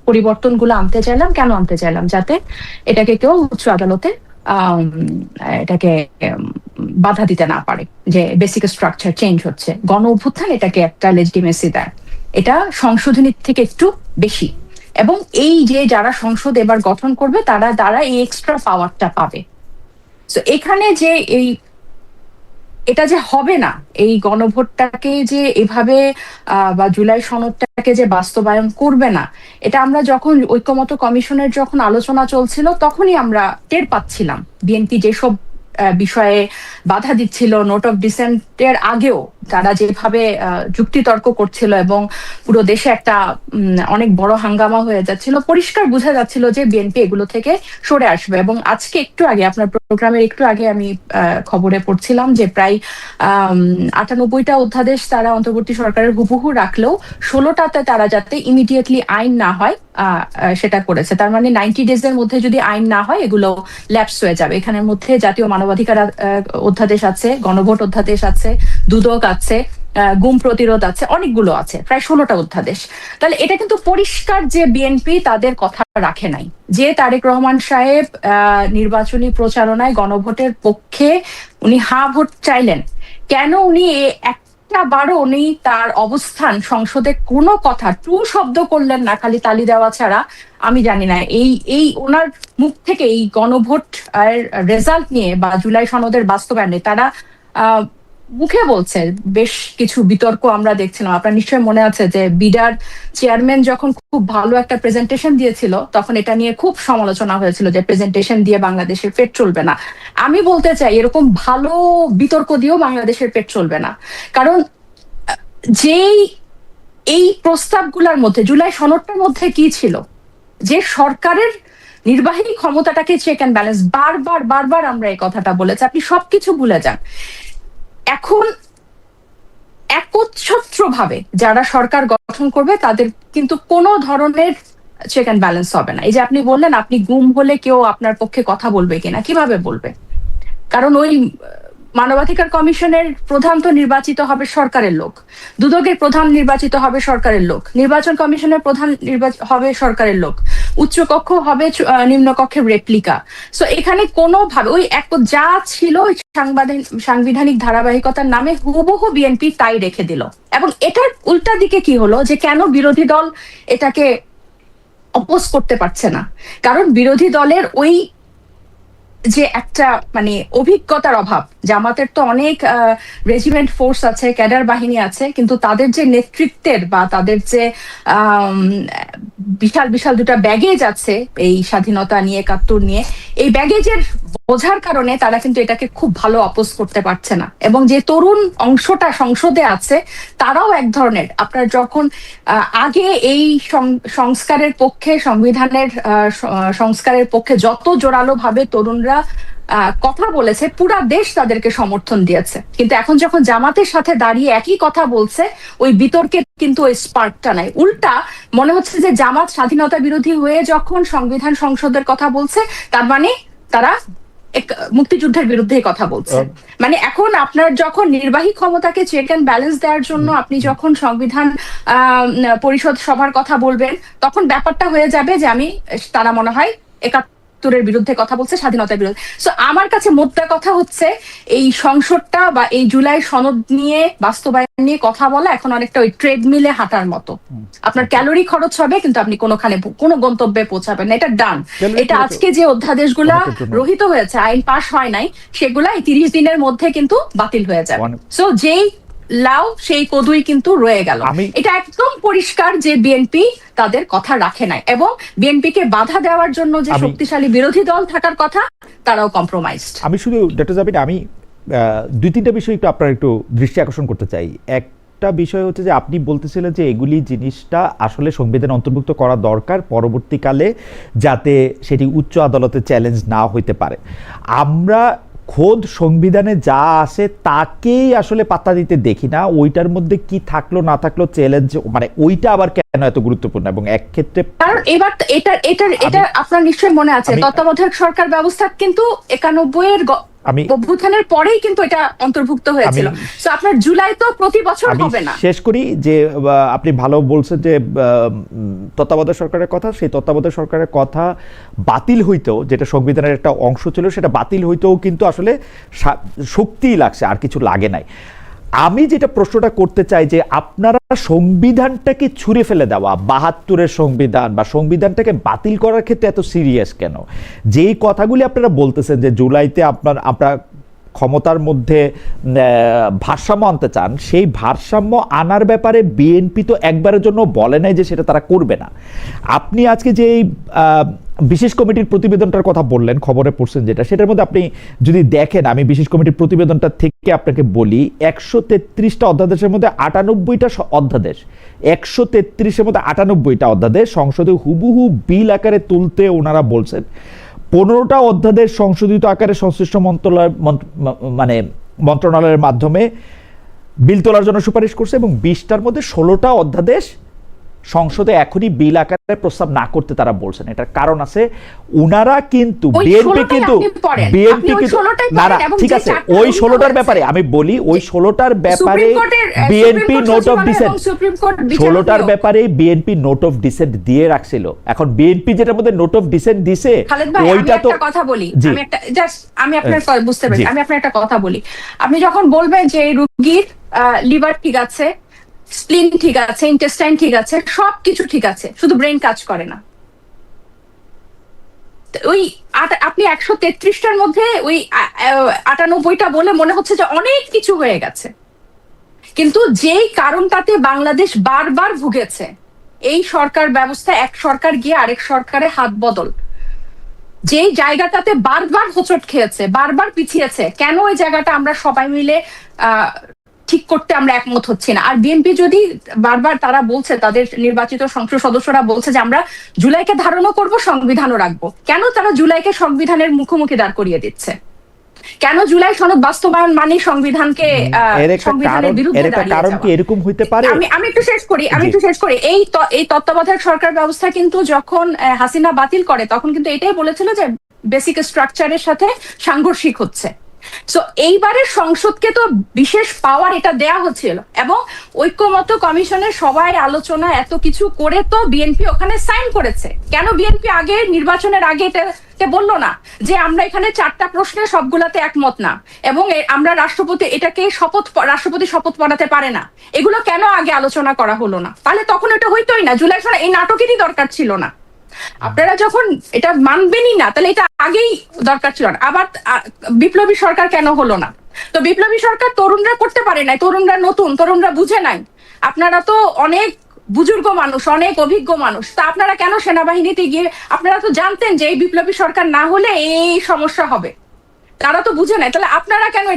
পরিবর্তনগুলো আনতে চাইলাম, কেন আনতে চাইলাম? যাতে এটাকে কেউ উচ্চ আদালতে এটাকে বাধা দিতে না পারে, যে বেসিক স্ট্রাকচার চেঞ্জ হচ্ছে। গণ অভ্যুত্থান এটাকে একটা লেজিটিমেসি দেয়, এটা সংশোধনীর থেকে একটু বেশি, এবং এই যে যারা সংসদ এবার গঠন করবে তারা এই এক্সট্রা পাওয়ারটা পাবে। তো এখানে যে এটা যে হবে না, এই গণভোটটাকে যে এভাবে বা জুলাই সনদটাকে যে বাস্তবায়ন করবে না, এটা আমরা যখন ঐক্যমত্য কমিশনের যখন আলোচনা চলছিল তখনই আমরা টের পাচ্ছিলাম। বিএনপি যেসব বিষয়ে বাধা দিচ্ছিল, নোট অফ ডিসেন্টের আগেও তারা যেভাবে যুক্তিতর্ক করছিল এবং পুরো দেশে একটা অনেক বড় হাঙ্গামা হয়ে যাচ্ছিল, পরিষ্কার বোঝা যাচ্ছিল যে বিএনপি এগুলো থেকে সরে আসবে। এবং আজকে একটু আগে, আপনার প্রোগ্রামের একটু আগে আমি খবরে পড়ছিলাম যে প্রায় 98টা অধ্যাদেশ তারা অন্তর্বর্তী সরকারের হুবহু রাখলেও 16টাতে তারা যাতে ইমিডিয়েটলি আইন না হয় সেটা করেছে। তার মানে 90 ডেজের মধ্যে যদি আইন না হয় এগুলো ল্যাপস হয়ে যাবে। এখানের মধ্যে জাতীয় মানবাধিকার অধ্যাদেশ আছে, গণভোট অধ্যাদেশ আছে, দুদক আছে, গুম প্রতিরোধ আছে, অনেকগুলো আছে, প্রায় 16টা অধ্যাদেশ। তাহলে এটা কিন্তু পরিষ্কার যে বিএনপি তাদের কথা রাখে নাই। যে তারেক রহমান সাহেব নির্বাচনী প্রচারণায় গণভোটের পক্ষে উনি হ্যাঁ ভোট চাইলেন, কেন উনি একটা বারও উনি তার অবস্থান সংসদে কোনো কথা টু শব্দ করলেন না, খালি তালি দেওয়া ছাড়া? আমি জানি না এই ওনার মুখ থেকে এই গণভোট রেজাল্ট নিয়ে বা জুলাই সনদের বাস্তবায়নে তারা মুখে বলছে। বেশ কিছু বিতর্ক আমরা দেখছিলাম, আপনার নিশ্চয়ই মনে আছে যে বিডার চেয়ারম্যান যখন খুব ভালো একটা প্রেজেন্টেশন দিয়েছিল তখন এটা নিয়ে খুব সমালোচনা হয়েছিল যে প্রেজেন্টেশন দিয়ে বাংলাদেশের পেট চলবে না। আমি বলতে চাই এরকম ভালো বিতর্ক দিয়েও বাংলাদেশের পেট চলবে না, কারণ যেই এই প্রস্তাবগুলোর মধ্যে জুলাই সনদটার মধ্যে কি ছিল, যে সরকারের নির্বাহী ক্ষমতাটাকে চেক অ্যান্ড ব্যালেন্স, বারবার আমরা এই কথাটা বলেছি, আপনি সবকিছু ভুলে যান। এখন একচ্ছত্রভাবে যারা সরকার গঠন করবে তাদের কিন্তু কোনো ধরনের চেক অ্যান্ড ব্যালেন্স হবে না। এই যে আপনি বললেন আপনি গুম হলে কেউ আপনার পক্ষে কথা বলবে কিনা, কিভাবে বলবে? কারণ ওই মানবাধিকার কমিশনের প্রধান তো নির্বাচিত হবে সরকারের লোক, দুদকের প্রধান নির্বাচিত হবে সরকারের লোক, নির্বাচন কমিশনের প্রধান হবে সরকারের লোক, উচ্চকক্ষ হবে নিম্নকক্ষের রেপ্লিকা। সো এখানে কোনোভাবে ওই এক যা ছিল সাংবিধানিক ধারাবাহিকতার নামে হুবহু বিএনপি তাই রেখে দিল। এবং এটার উল্টা দিকে কি হলো, যে কেন বিরোধী দল এটাকে অপোজ করতে পারছে না? কারণ বিরোধী দলের ওই যে একটা মানে অভিজ্ঞতার অভাব। জামাতের তো অনেক রেজিমেন্ট ফোর্স আছে, ক্যাডার বাহিনী আছে, কিন্তু তাদের যে নেতৃত্বের বা তাদের যে বিশাল বিশাল দুটা ব্যাগেজ আছে এই স্বাধীনতা নিয়ে, 71 নিয়ে, এই ব্যাগেজের বোঝার কারণে তারা কিন্তু এটাকে খুব ভালো অপোজ করতে পারছে না। এবং যে তরুণ অংশটা সংসদে আছে তারাও এক ধরনের, আপনার যখন আগে এই সংস্কারের পক্ষে, সংবিধানের সংস্কারের পক্ষে যত জোরালো ভাবে তরুণরা কথা বলেছে, পুরা দেশ তাদেরকে সমর্থন দিয়েছে, কিন্তু এখন যখন জামাতের সাথে দাঁড়িয়ে একই কথা বলছে, ওই বিতর্কের কিন্তু ওই স্পার্কটা নাই। উল্টা মনে হচ্ছে যে জামাত স্বাধীনতা বিরোধী হয়ে যখন সংবিধান সংসদের কথা বলছে, তার মানে তারা মুক্তিযুদ্ধের বিরুদ্ধে কথা বলছে। মানে এখন আপনার যখন নির্বাহী ক্ষমতাকে চেক অ্যান্ড ব্যালেন্স দেওয়ার জন্য আপনি যখন সংবিধান পরিষদ সভার কথা বলবেন, তখন ব্যাপারটা হয়ে যাবে যে তারা মনে হয় 71-এর বিরুদ্ধে কথা বলছে, স্বাধীনতার বিরুদ্ধে। সো আমার কাছে মোদ্দা কথা হচ্ছে, এই সংসদটা বা এই জুলাই সনদ নিয়ে বাস্তবায়ন নিয়ে কথা বলা এখন অনেকটা ওই ট্রেডমিলে হাঁটার মতো। আপনার ক্যালোরি খরচ হবে কিন্তু আপনি কোনো গন্তব্যে পৌঁছাবেন না, এটা ডান। এটা আজকে যে অধ্যাদেশগুলা রহিত হয়েছে, আইন পাস হয় নাই, সেগুলা এই 30 দিনের মধ্যে কিন্তু বাতিল হয়ে যাবে। সো যেই লাউ সেই কদুই কিন্তু রয়ে গেল। এটা একদম পরিষ্কার যে বিএনপি তাদের কথা রাখে নাই, এবং বিএনপিকে বাধা দেওয়ার জন্য যে শক্তিশালী বিরোধী দল থাকার কথা তারাও কম্প্রোমাইজড। আমি শুধু ডক্টর জাবির, আমি 2-3টা বিষয় একটু আপনার একটু দৃষ্টি আকর্ষণ করতে চাই। একটা বিষয় হচ্ছে যে আপনি বলতেছিলেন যে এগুলি জিনিসটা আসলে সংবিধানে অন্তর্ভুক্ত করা দরকার, পরবর্তীকালে যাতে সেটি উচ্চ আদালতে চ্যালেঞ্জ না হইতে পারে। আমরা খোদ সংবিধানে যা আসে তাকেই আসলে পাত্তা দিতে দেখি না, ওইটার মধ্যে কি থাকলো না থাকলো চ্যালেঞ্জ, মানে ওইটা আবার কেন কেন এত গুরুত্বপূর্ণ এবং এক ক্ষেত্রে কারণ এবার এটা আপনার নিশ্চয়ই মনে আছে, তত্ত্বাবধায়ক সরকার ব্যবস্থা কিন্তু 91-এর অভ্যুত্থানের পরেই কিন্তু এটা অন্তর্ভুক্ত হয়েছিল। সো আপনার জুলাই তো প্রতি বছর হবে না। শেষ করি যে আপনি ভালো বলছেন যে তত্ত্বাবধায়ক সরকারের কথা, সেই তত্ত্বাবধায়ক সরকারের কথা বাতিল হইতেও, যেটা সংবিধানের একটা অংশ ছিল, সেটা বাতিল হইতেও কিন্তু আসলে শক্তিই লাগছে, আর কিছু লাগে নাই। আমি যেটা প্রশ্নটা করতে চাই যে আপনারা সংবিধানটাকে ছুঁড়ে ফেলে দেওয়া, 72-এর সংবিধান বা সংবিধানটাকে বাতিল করার ক্ষেত্রে এত সিরিয়াস কেন? যেই কথাগুলি আপনারা বলতেছেন যে জুলাইতে আপনারা ক্ষমতার মধ্যে ভারসাম্য আনতে চান, সেই ভারসাম্য আনার ব্যাপারে বিএনপি তো একবারের জন্য বলে নাই যে সেটা তারা করবে না। আপনি আজকে যে বিশেষ কমিটির প্রতিবেদনটার কথা বললেন, খবরে পড়ছেন যেটা, সেটার মধ্যে আপনি যদি দেখেন, আমি বিশেষ কমিটির প্রতিবেদনটা থেকে আপনাকে বলি, 133টা অধ্যাদেশের মধ্যে 98টা অধ্যাদেশ, 133-এর মধ্যে 98টা অধ্যাদেশ সংসদে হুবহু বিল আকারে তুলতে ওনারা বলছেন। 15টা অধ্যাদেশ সংশোধিত আকারে সংশ্লিষ্ট মন্ত্রণালয়ের মাধ্যমে বিল তোলার জন্য সুপারিশ করছে এবং 20টার মধ্যে 16টা অধ্যাদেশ সংসদে এখনই বিল আকারে প্রস্তাব না করতে তারা বলছেন। এটার কারণ আছে, উনারা কিন্তু বিএনপি কিন্তু না, ঠিক আছে, ওই 16টার ব্যাপারে আমি বলি, ওই 16টার ব্যাপারে বিএনপি নোট অফ ডিসেন্ট, 16টার ব্যাপারে বিএনপি নোট অফ ডিসেন্ট দিয়ে রাখছিল। এখন বিএনপি যেটার মধ্যে নোট অফ ডিসেন্ট দিছে, ওইটা তো কথা বলি, আমি আপনার বুঝতে পারি, আমি আপনার একটা কথা বলি। আপনি যখন বলবেন যে রোগীর লিভার ঠিক আছে, স্প্লিন ঠিক আছে, ইন্টেস্টাইন ঠিক আছে, সবকিছু ঠিক আছে, শুধু ব্রেন কাজ করে না। ওই আপনি 133টার মধ্যে ওই 98টা বলে মনে হচ্ছে যে অনেক কিছু হয়ে গেছে, কিন্তু যেই কারণটাতে বাংলাদেশ বারবার ভুগেছে, এই সরকার ব্যবস্থা, এক সরকার গিয়ে আরেক সরকারে হাত বদল, যেই জায়গাটাতে বারবার হোঁচট খেয়েছে, বারবার পিছিয়েছে, কেন ওই জায়গাটা আমরা সবাই মিলে ঠিক করতে আমরা একমত হচ্ছি না? আর বিএনপি যদি বারবার তারা বলছে, তাদের নির্বাচিত সংসদ সদস্যরা বলছে যে আমরা জুলাইকে ধারণও করব, সংবিধানও রাখবো, কেন তারা জুলাইকে সংবিধানের মুখোমুখি দাঁড় করিয়ে দিচ্ছে? কেন জুলাই সনদ বাস্তবায়ন মানে সংবিধানকে সংবিধানের বিরুদ্ধে দাঁড়িয়ে এরকম হইতে পারে? আমি একটু শেষ করি। এই তত্ত্বাবধায়ক সরকার ব্যবস্থা কিন্তু যখন হাসিনা বাতিল করে, তখন কিন্তু এটাই বলেছিল যে বেসিক স্ট্রাকচারের সাথে সাংঘর্ষিক হচ্ছে। সো এইবারের সংসদকে তো বিশেষ পাওয়ার এটা দেয়া হচ্ছিল, এবং ঐক্যমত্য কমিশনের সবাই আলোচনা এত কিছু করে তো বিএনপি ওখানে সাইন করেছে। কেন বিএনপি আগে নির্বাচনের আগে এটা বললো না যে আমরা এখানে 4টা প্রশ্নে সবগুলাতে একমত না, এবং আমরা রাষ্ট্রপতি শপথ পড়াতে পারে না? এগুলো কেন আগে আলোচনা করা হলো না? তাহলে তখন এটা হইতোই না, জুলাই সনদ এই নাটকেরই দরকার ছিল না। আপনারা যখন এটা মানবেনই না, তাহলে এটা আগেই দরকার ছিল না। আবার বিপ্লবী সরকার কেন হলো না? তো বিপ্লবী সরকার তরুণরা করতে পারে নাই, তরুণরা নতুন, তরুণরা বুঝে নাই। আপনারা তো অনেক বুজুর্গ মানুষ, অনেক অভিজ্ঞ মানুষ, তা আপনারা কেন সেনাবাহিনীতে গিয়ে, আপনারা তো জানতেন যে এই বিপ্লবী সরকার না হলে এই সমস্যা হবে, তারা তো বুঝে নাই। তাহলে আপনারা কেন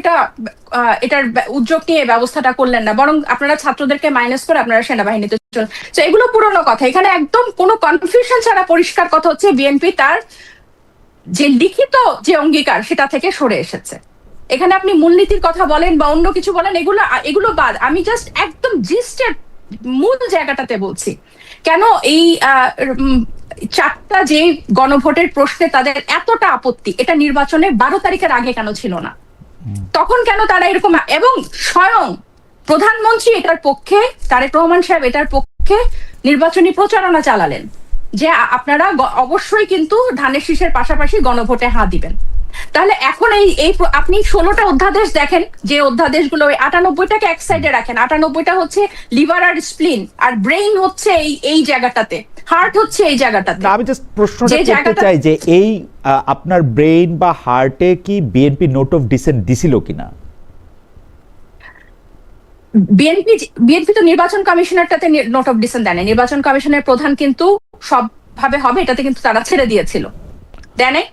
এটার উদ্যোগ নিয়ে ব্যবস্থাটা করলেন না? বরং আপনারা ছাত্রদেরকে মাইনাস করে আপনারা সেনাবাহিনীতে চলেন। তো এগুলো পুরনো কথা, এখানে একদম কোনো কনফিউশন ছাড়া পরিষ্কার কথা হচ্ছে বিএনপি তার যে লিখিত যে অঙ্গীকার সেটা থেকে সরে এসেছে। এখানে আপনি মূলনীতির কথা বলেন বা অন্য কিছু বলেন, এগুলো বাদ। আমি জাস্ট একদম জিস্টের মূল জায়গাটাতে বলছি, কেন এই 4টা যে গণভোটের প্রশ্নে তাদের এতটা আপত্তি, এটা নির্বাচনের 12 তারিখের আগে কেন ছিল না? তখন কেন তারা এরকম, এবং স্বয়ং প্রধানমন্ত্রী এটার পক্ষে, তারেক রহমান সাহেব এটার পক্ষে নির্বাচনী প্রচারণা চালালেন যে আপনারা অবশ্যই কিন্তু ধানের শীষের পাশাপাশি গণভোটে হাত দিবেন। তাহলে এখন এই আপনি 16টা অধ্যাদেশ দেখেন, যে অধ্যাদেশগুলো 98টাকে এক সাইডে রাখেন, 98টা হচ্ছে লিভার আর স্প্লিন, আর ব্রেইন হচ্ছে এই জায়গাটাতে, হার্ট হচ্ছে এই জায়গাটাতে। আমি জাস্ট প্রশ্নটা করতে চাই যে এই আপনার ব্রেইন বা হার্টে কি বিএনপি নোট অফ ডিসেন্ট দিছিল কিনা? বিএনপি তো নির্বাচন কমিশনারটাতে নোট অফ ডিসেন্ট দেয় না। নির্বাচন কমিশনের প্রধান কিন্তু সব ভাবে হবে এটাতে কিন্তু তারা ছেড়ে দিয়েছিল, দেয় নাই?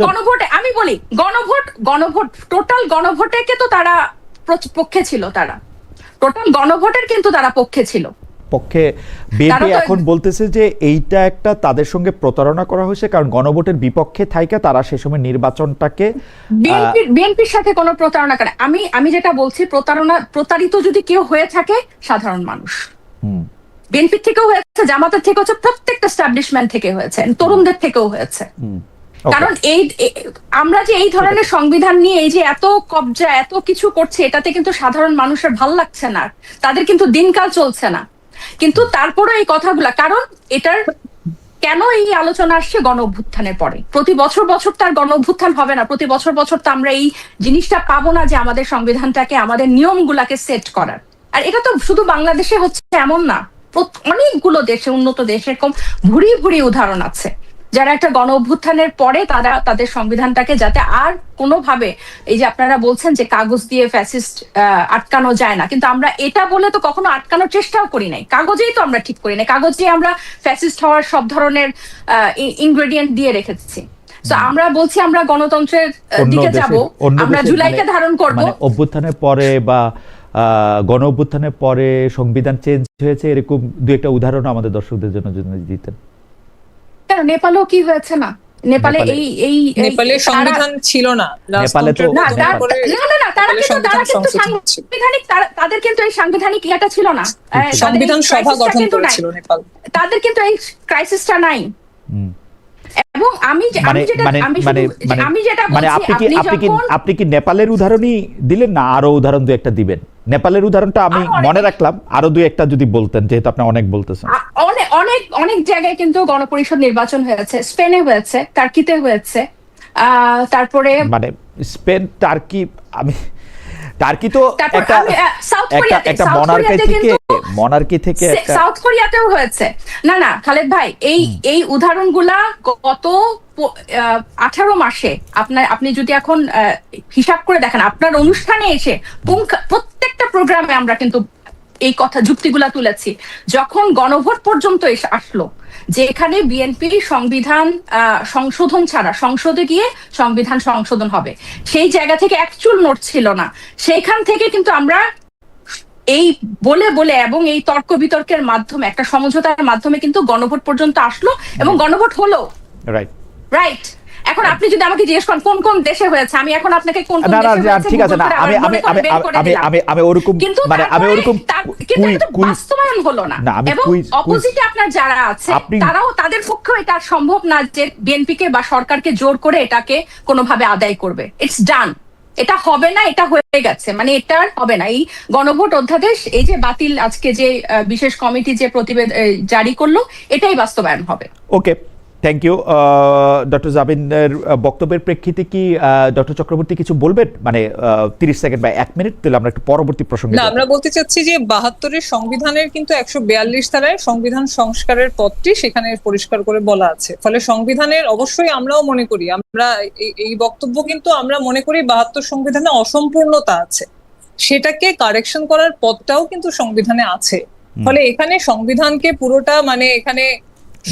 গণভোটে আমি বলি, গণভোট টোটাল গণভোটে তো তারা পক্ষে ছিল, তারা টোটাল গণভোটের কিন্তু তারা পক্ষে ছিল। পক্ষে বিএনপি এখন বলতেছে যে এইটা একটা তাদের সঙ্গে প্রতারণা করা হয়েছে, কারণ গণভোটের বিপক্ষে থাইকা তারা সে সময় নির্বাচনটাকে, বিএনপির সাথে কোনো প্রতারণা করে। আমি যেটা বলছি, প্রতারিত যদি কেউ হয়ে থাকে সাধারণ মানুষ, বিএনপি থেকেও হয়েছে, জামাতের থেকেও হয়েছে, প্রত্যেকটা এস্টাবলিশমেন্ট থেকে হয়েছে, তরুণদের থেকেও হয়েছে। কারণ আমরা যে এই ধরনের সংবিধান নিয়ে এই যে এত কবজা এত কিছু করছে, এটাতে কিন্তু সাধারণ মানুষের ভাল লাগছে না, তাদের কিন্তু দিনকাল চলছে না। কিন্তু তারপরে এই কথাগুলা, কারণ এটার কেন এই আলোচনা আসছে গণ অভ্যুত্থানের পরে। প্রতি বছর বছর তার গণ অভ্যুত্থান হবে না, প্রতি বছর বছর তো আমরা এই জিনিসটা পাবো না যে আমাদের সংবিধানটাকে, আমাদের নিয়মগুলাকে সেট করার। আর এটা তো শুধু বাংলাদেশে হচ্ছে এমন না, অনেকগুলো দেশে, উন্নত দেশে এরকম ভুরি ভুরি উদাহরণ আছে যারা একটা গণ অভ্যুত্থানের পরে তারা তাদের সংবিধানটাকে যাতে আর কোনোভাবে, এই যে আপনারা বলছেন যে কাগজ দিয়ে ফ্যাসিস্ট আটকানো যায় না, কিন্তু আমরা এটা বলে তো কখনো আটকানোর চেষ্টাও করি নাই, কাগজেই তো আমরা ঠিক করি নাই, কাগজে আমরা ফ্যাসিস্ট হওয়ার সব ধরনের ইনগ্রেডিয়েন্ট দিয়ে রেখেছি। তো আমরা বলছি আমরা গণতন্ত্রের দিকে যাব, আমরা জুলাইকে ধারণ করব। অভ্যুত্থানের পরে বা গণ অভ্যুত্থানের পরে সংবিধান চেঞ্জ হয়েছে, এরকম দু একটা উদাহরণ আমাদের দর্শকদের জন্য যদি দিতেন। নেপালেও কি হয়েছে না, নেপালে নেপালে সংবিধান ছিল না, নেপালে তো তাদের কিন্তু এই সাংবিধানিক ইয়েটা ছিল না, সংবিধান সভা গঠন করেছিল নেপাল, তাদের কিন্তু এই ক্রাইসিসটা নাই। এবং আপনি কি নেপালের উদাহরণই দিলেন না, আরো উদাহরণ দু একটা দিবেন? নেপালের উদাহরণটা আমি মনে রাখলাম, আরো দু একটা যদি বলতেন, যেহেতু আপনি অনেক বলতেছেন। অনেক জায়গায় কিন্তু গণপরিষদ নির্বাচন হয়েছে, স্পেনে হয়েছে, টার্কিতে হয়েছে, তারপরে মানে স্পেন, টার্কি তো একটা মনার্কি থেকে সাউথ কোরিয়াতেও হয়েছে। না খালেদ ভাই, এই উদাহরণগুলা গত 18 মাসে আপনি যদি এখন হিসাব করে দেখেন, আপনার অনুষ্ঠানে এসে প্রত্যেকটা প্রোগ্রামে আমরা কিন্তু এই কথা যুক্তিগুলা তুলেছি। যখন গণভোট পর্যন্ত আসলো, যেখানে বিএনপি সংবিধান সংশোধন ছাড়া সংসদে গিয়ে সংবিধান সংশোধন হবে, সেই জায়গা থেকে একচুল নড়ছিল না। সেইখান থেকে কিন্তু আমরা এই বলে এবং এই তর্ক বিতর্কের মাধ্যমে, একটা সমঝোতার মাধ্যমে কিন্তু গণভোট পর্যন্ত আসলো এবং গণভোট হলো। রাইট। এখন আপনি যদি আমাকে জিজ্ঞেস করেন কোন কোন দেশে হয়েছে, আমি এখন আপনাকে কোন কোন দেশে হয়েছে ঠিক আছে না, আমি ওরকম মানে আমি ওরকম বাস্তবায়ন হলো না। এবং অপোজিটে আপনার যারা আছে তারাও, তাদের পক্ষেও এটা সম্ভব না যে বিএনপি কে বা সরকারকে জোর করে এটাকে কোনোভাবে আদায় করবে। ইটস ডান, এটা হবে না, এটা হয়ে গেছে, মানে এটা হবে না। এই গণভোট অধ্যাদেশ, এই যে বাতিল, আজকে যে বিশেষ কমিটি যে প্রতিবেদন জারি করলো, এটাই বাস্তবায়ন হবে। ওকে, থ্যাংক ইউ। ডক্টর জাবিনের বক্তব্যের প্রেক্ষিতে কি ডক্টর চক্রবর্তী কিছু বলবেন, মানে 30 সেকেন্ড বা 1 মিনিট? তাহলে আমরা একটু পরবর্তী প্রসঙ্গে। না, আমরা বলতে চাচ্ছি যে 72-এর সংবিধানের কিন্তু 142 ধারায় সংবিধান সংস্কারের পথটি সেখানে পরিষ্কার করে বলা আছে। ফলে সংবিধানের অবশ্যই আমরাও মনে করি, আমরা এই বক্তব্য কিন্তু আমরা মনে করি 72 সংবিধানে অসম্পূর্ণতা আছে, সেটাকে কারেকশন করার পথটাও কিন্তু সংবিধানে আছে। ফলে এখানে সংবিধানকে পুরোটা, মানে এখানে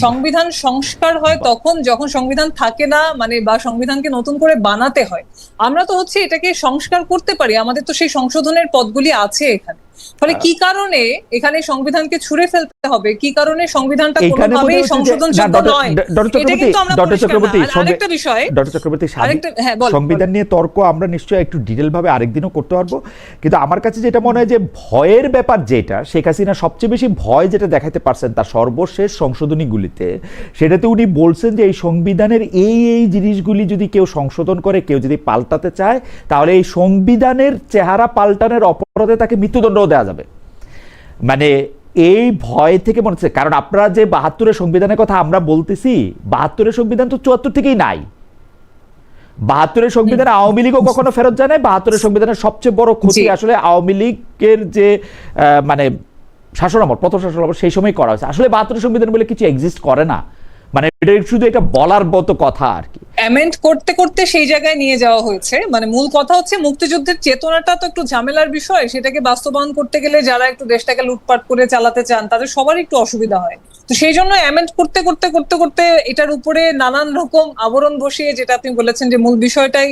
সংবিধান সংস্কার হয় তখন যখন সংবিধান থাকে না, মানে বা সংবিধানকে নতুন করে বানাতে হয়। আমরা তো হচ্ছে এটাকে সংস্কার করতে পারি, আমাদের তো সেই সংশোধনের পথগুলি আছে এখানে। ফলে কি কারণে এখানে সংবিধানকে ছুঁড়ে ফেলতে হবে, কি কারণে সংবিধানটা কোনোভাবেই সংশোধনযোগ্য নয়, এটা কিন্তু আমরা আরেকটা বিষয়। ডক্টর চক্রবর্তী, সংবিধান নিয়ে তর্ক আমরা নিশ্চয়ই একটু ডিটেইল ভাবে আরেকদিনও করতে পারবো, কিন্তু আমার কাছে যেটা মনে হয় যে ভয়ের ব্যাপার, যেটা শেখ হাসিনা সবচেয়ে বেশি ভয় যেটা দেখাতে পারছেন তার সর্বশেষ সংশোধনীগুলিতে, সেটাতে উনি বলছেন যে এই সংবিধানের এই জিনিসগুলি যদি কেউ সংশোধন করে, কেউ যদি পাল্টাতে চায়, তাহলে এই সংবিধানের চেহারা পাল্টানোর অপরাধে তাকে মৃত্যুদণ্ড দেওয়া যাবে। মানে এই ভয় থেকে মনে হচ্ছে, কারণ আপনারা যে 72-এর সংবিধানের কথা আমরা বলতেছি, 72-এর সংবিধান তো 74 থেকেই নাই। 72-এর সংবিধানে আওয়ামী লীগও কখনো ফেরত যায় নাই। 72-এর সংবিধানের সবচেয়ে বড় ক্ষতি আসলে আওয়ামী লীগের যে মানে শাসনামল, প্রথম শাসনামল, সেই সময় করা হয়েছে। আসলে 72-এর সংবিধান বলে কিছু এক্সিস্ট করে না, মানে এটা শুধু একটা বলার মতো কথা আর কি। অ্যামেন্ড করতে করতে সেই জায়গায় নিয়ে যাওয়া হয়েছে। মানে মূল কথা হচ্ছে মুক্তিযুদ্ধের চেতনাটা তো একটু ঝামেলার বিষয়, সেটাকে বাস্তবায়ন করতে গেলে যারা একটু দেশটাকে লুটপাট করে চালাতে চান তাদের সবারই একটু অসুবিধা হয়। তো সেই জন্য অ্যামেন্ড করতে করতে করতে করতে এটার উপরে নানান রকম আবরণ বসিয়ে, যেটা আপনি বলেছেন যে মূল বিষয়টাই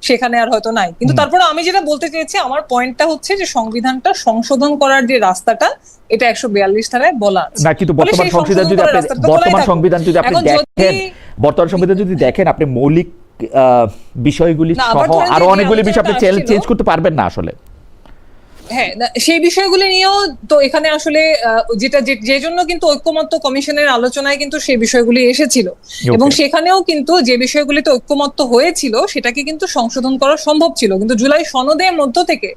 সেখানে আর হয়তো নাই। কিন্তু তারপরে আমি যেটা বলতে চেয়েছি, আমার পয়েন্টটা হচ্ছে যে সংবিধানটা সংশোধন করার যে রাস্তাটা, এটা 142 ধারায় বলা আছে না। কিন্তু বর্তমান সংবিধান যদি আপনি দেখেন, আপনি মৌলিক বিষয়গুলি সহ আরো অনেকগুলি বিষয় আপনি চেঞ্জ করতে পারবেন না আসলে। হ্যাঁ, সেই বিষয়গুলি নিয়েও তো এখানে আসলে যেটা যে জন্য কিন্তু ঐক্যমত্য কমিশনের আলোচনায় কিন্তু সেই বিষয়গুলি এসেছিল, এবং সেখানেও কিন্তু যে বিষয়গুলিতে ঐক্যমত্য হয়েছিল সেটাকে কিন্তু সংশোধন করা সম্ভব ছিল, কিন্তু জুলাই সনদের মধ্য থেকে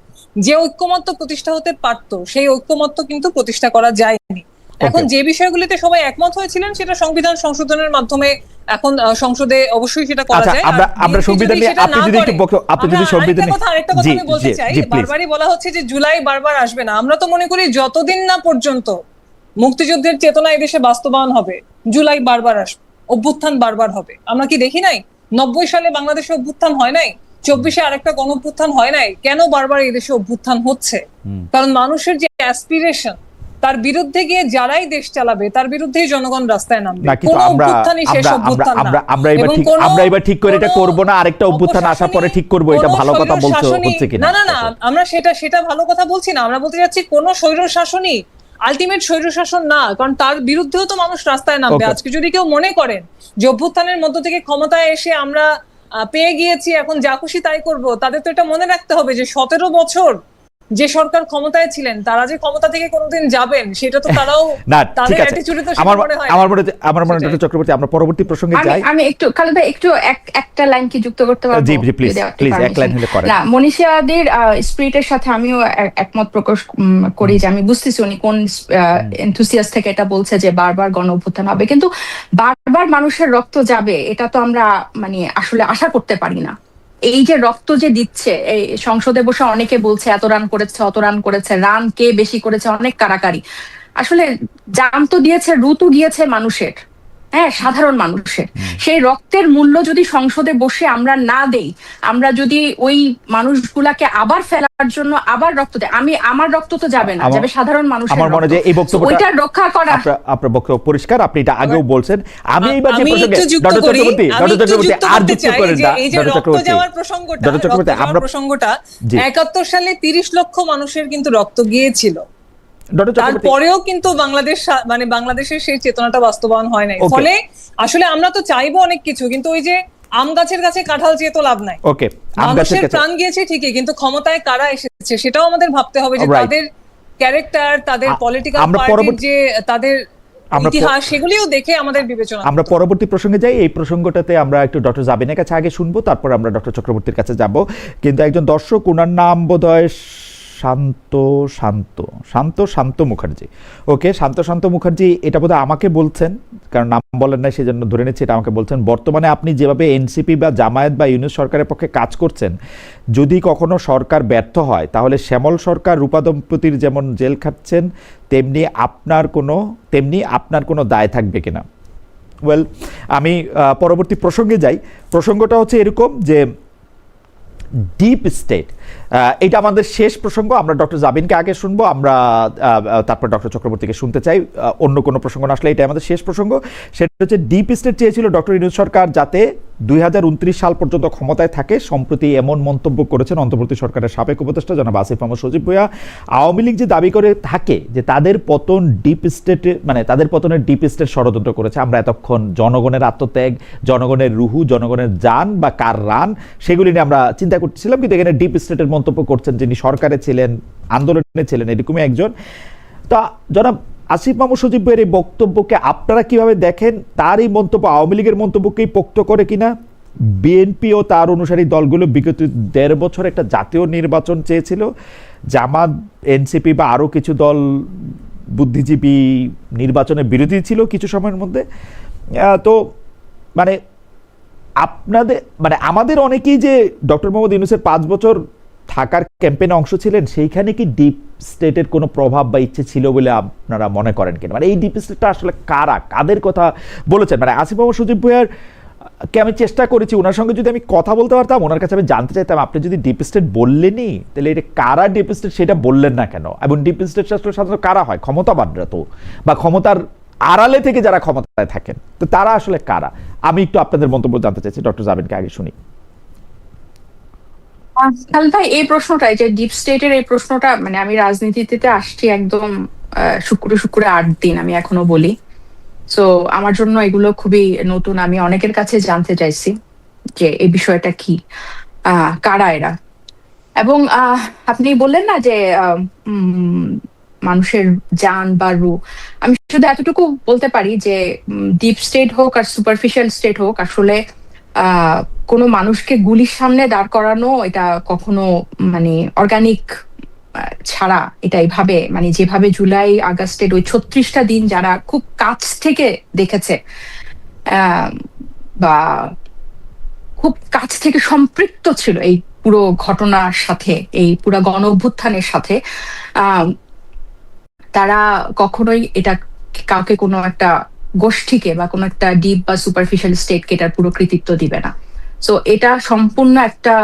যে ঐক্যমত্য প্রতিষ্ঠা হতে পারত সেই ঐক্যমত্য কিন্তু প্রতিষ্ঠা করা যায়নি। এখন যে বিষয়গুলিতে সবাই একমত হয়েছিলেন সেটা সংবিধান সংশোধনের মাধ্যমে এখন সংসদে অবশ্যই সেটা করা যায়। আমরা সংবিধান নিয়ে আপনি যদি একটু আপনি যদি সংবিধান আরেকটা কথা আমি বলতে চাই, বারবারই বলা হচ্ছে যে জুলাই বারবার আসবে না। আমরা তো মনে করি যতদিন না পর্যন্ত মুক্তিযুদ্ধের চেতনা এই দেশে বাস্তবায়ন হবে, জুলাই বারবার আসবে, অভ্যুত্থান বারবার হবে। আমরা কি দেখি নাই 90 সালে বাংলাদেশে অভ্যুত্থান হয় নাই, 24-এ আরেকটা গণঅভ্যুত্থান হয় নাই? কেন বারবার এই দেশে অভ্যুত্থান হচ্ছে? কারণ মানুষের যে অ্যাসপিরেশন, তার বিরুদ্ধে গিয়ে যারাই দেশ চালাবে তার বিরুদ্ধেই জনগণ রাস্তায় নামবে। কোন অভ্যুত্থানই শেষ অভ্যুত্থান না। আমরা এবার ঠিক করে এটা করব না, আরেকটা অভ্যুত্থান আসার পরে ঠিক করব, এটা ভালো কথা বলছো হচ্ছে কিনা? না না, আমরা সেটা ভালো কথা বলছি না। আমরা বলতে যাচ্ছি কোন স্বৈর শাসনই আলটিমেট স্বৈর শাসন না, কারণ তার বিরুদ্ধেও তো মানুষ রাস্তায় নামবে। আজকে যদি কেউ মনে করেন যে অভ্যুত্থানের মধ্য থেকে ক্ষমতায় এসে আমরা পেয়ে গিয়েছি, এখন যা খুশি তাই করব, তাদের তো এটা মনে রাখতে হবে যে 17 বছর যে সরকার ক্ষমতায় ছিলেন তারা যে ক্ষমতা থেকে কোনোদিন যাবেন সেটা তো তারাও তাদের অ্যাটিটিউডে তো সেটা মনে হয়। আমার মনে ডক্টর চক্রবর্তী, আমরা পরবর্তী প্রসঙ্গে যাই। আমি একটু খালেদ ভাই একটু একটা লাইন কি যুক্ত করতে পারবো? জি প্লিজ এক লাইন হলে করেন। না, মনীষাদের স্পিরিটের সাথে আমিও একমত প্রকাশ করি যে আমি বুঝতেছি উনি কোন এনথুসিয়াস থেকে এটা বলছে যে বারবার গণ অভ্যুত্থান হবে, কিন্তু বারবার মানুষের রক্ত যাবে এটা তো আমরা মানে আসলে আশা করতে পারি না। এই যে রক্ত যে দিচ্ছে, এই সংসদে বসে অনেকে বলছে এত রান করেছে, অত রান করেছে, রান কে বেশি করেছে, অনেক কারাকারি। আসলে জান তো দিয়েছে, রুতও গিয়েছে মানুষের, হ্যাঁ, সাধারণ মানুষের। সেই রক্তের মূল্য যদি সংসদে বসে আমরা না দেই, আমরা যদি ওই মানুষগুলাকে আবার ফেলার জন্য আবার রক্ত দেই, আমার রক্ত তো যাবে না, যাবে সাধারণ মানুষের। আমার মনে হয় এই বক্তব্যটা ওইটা রক্ষা করা, আপনার বক্তব্য পরিষ্কার, আপনি এটা আগেও বলছেন। আমি এইবার যে প্রসঙ্গে ডক্টর চক্রবর্তী আর যুক্ত করেন না, এই যে রক্ত যাওয়ার প্রসঙ্গটা 71 সালে 30 লক্ষ মানুষের কিন্তু রক্ত গিয়েছিল, তারপরেও কিন্তু বাংলাদেশের সেই চেতনাটা বাস্তবায়ন হয় নাই। ফলে আসলে আমরা তো চাইবো অনেক কিছু, কিন্তু ওই যে আম গাছের কাছে কাঁঠাল চেয়ে তো লাভ নাই। মানুষের প্রাণ গিয়েছে ঠিকই, কিন্তু ক্ষমতায় কারা এসেছে সেটাও আমাদের ভাবতে হবে, যে তাদের ক্যারেক্টার, তাদের পলিটিক্যাল পার্টির যে তাদের ইতিহাস, সেগুলিও দেখে আমাদের বিবেচনা। আমরা পরবর্তী প্রসঙ্গে যাই। এই প্রসঙ্গটাতে আমরা একটু ডক্টর জাবিনের কাছে আগে শুনবো, তারপর আমরা ডক্টর চক্রবর্তীর কাছে যাব। কিন্তু একজন দর্শক, ওনার নাম বোধহয় শান্ত মুখার্জি। ওকে, শান্ত মুখার্জি এটা বোধহয় আমাকে বলছেন, কারণ নাম বলেন না সেজন্য ধরে নিচ্ছি এটা আমাকে বলছেন। বর্তমানে আপনি যেভাবে এনসিপি বা জামায়াত বা ইউনূস সরকারের পক্ষে কাজ করছেন, যদি কখনো সরকার ব্যর্থ হয় তাহলে শ্যামল সরকার, রূপা দম্পতির যেমন জেল খাটছেন তেমনি আপনার কোনো দায় থাকবে কিনা? ওয়েল, আমি পরবর্তী প্রসঙ্গে যাই। প্রসঙ্গটা হচ্ছে এরকম যে ডিপ স্টেট, এটা আমাদের শেষ প্রসঙ্গ। আমরা ডক্টর জাবিনকে আগে শুনবো, আমরা তারপর ডক্টর চক্রবর্তীকে শুনতে চাই। অন্য কোনো প্রসঙ্গ না আসলে এটা আমাদের শেষ প্রসঙ্গ। সেটা হচ্ছে ডিপ স্টেট চেয়েছিল ডক্টর ইউনূস সরকার যাতে 2029 সাল পর্যন্ত ক্ষমতায় থাকে। সম্প্রতি এমন মন্তব্য করেছেন অন্তর্বর্তী সরকারের সাবেক উপদেষ্টা জনাব আসিফ মাহমুদ সজীব ভুঁইয়া। আওয়ামী লীগ যে দাবি করে থাকে যে তাদের পতন ডিপ স্টেটে, মানে তাদের পতনের ডিপ স্টেট ষড়যন্ত্র করেছে। আমরা এতক্ষণ জনগণের আত্মত্যাগ, জনগণের রুহু, জনগণের জান বা কার রান, সেগুলি নিয়ে আমরা চিন্তা করছিলাম, কিন্তু এখানে ডিপ স্টেটের মন্তব্য করছেন যিনি সরকারে ছিলেন, আন্দোলনে ছিলেন, এরকমই একজন। তা জনাব আসিফ মাহমুদ সজীব ভাইয়ের এই বক্তব্যকে আপনারা কিভাবে দেখেন? তার এই মন্তব্য আওয়ামী লীগের মন্তব্যকেই পোক্ত করে কিনা? বিএনপি ও তার অনুসারী দলগুলো বিগত 1.5 বছর একটা জাতীয় নির্বাচন চেয়েছিল, জামাত, এনসিপি বা আরও কিছু দল বুদ্ধিজীবী নির্বাচনের বিরোধী ছিল কিছু সময়ের মধ্যে। তো মানে আমাদের অনেকেই যে ডক্টর মোহাম্মদ ইউনূসের 5 বছর থাকার ক্যাম্পেইনে অংশ ছিলেন, সেইখানে কি ডিপ স্টেটের কোনো প্রভাব বা ইচ্ছে ছিল বলে আপনারা মনে করেন কিনা? মানে এই ডিপ স্টেটটা আসলে কারা, কাদের কথা বলেছেন? মানে আসিফ মাহমুদ সজীব ভুঁইয়ার কে আমি চেষ্টা করেছি, ওনার সঙ্গে যদি আমি কথা বলতে পারতাম, ওনার কাছে আমি জানতে চাইতাম আপনি যদি ডিপ স্টেট বললেনই তাহলে এটা কারা ডিপ স্টেট সেটা বললেন না কেন? এবং ডিপ স্টেট আসলে সাধারণত কারা হয়? ক্ষমতাবানরা তো, বা ক্ষমতার আড়ালে থেকে যারা ক্ষমতায় থাকেন, তো তারা আসলে কারা? আমি একটু আপনাদের মন্তব্য জানতে চাইছি। ডক্টর জাবিনকে আগে শুনি। ভাই, এই প্রশ্নটা, যে ডিপ স্টেটের এই প্রশ্নটা, মানে আমি রাজনীতিতে আসছি একদম শুক্রে 8 দিন, আমি এখনো বলি। তো আমার জন্য এগুলো খুবই নতুন। আমি অনেকের কাছে জানতে চাইছি যে এই বিষয়টা কি, কারা এরা। এবং আপনি বললেন না যে উম, মানুষের জান বা রূহ, আমি শুধু এতটুকু বলতে পারি যে ডিপ স্টেট হোক আর সুপারফিশিয়াল স্টেট হোক, আসলে কোনো মানুষকে গুলির সামনে দাঁড় করানো এটা কখনো মানে অর্গানিক ছাড়া, এটা এইভাবে মানে যেভাবে জুলাই আগস্টের ওই 36টা দিন যারা খুব কাছ থেকে দেখেছে আহ, বা খুব কাছ থেকে সম্পৃক্ত ছিল এই পুরো ঘটনার সাথে, এই পুরো গণ অভ্যুত্থানের সাথে, আহ তারা কখনোই এটা কাউকে কোনো একটা গোষ্ঠীকে বা কোনো একটা ডিপ বা সুপারফিশিয়াল স্টেটকে এটার পুরো কৃতিত্ব দিবে না। তো এটা সম্পূর্ণ একটা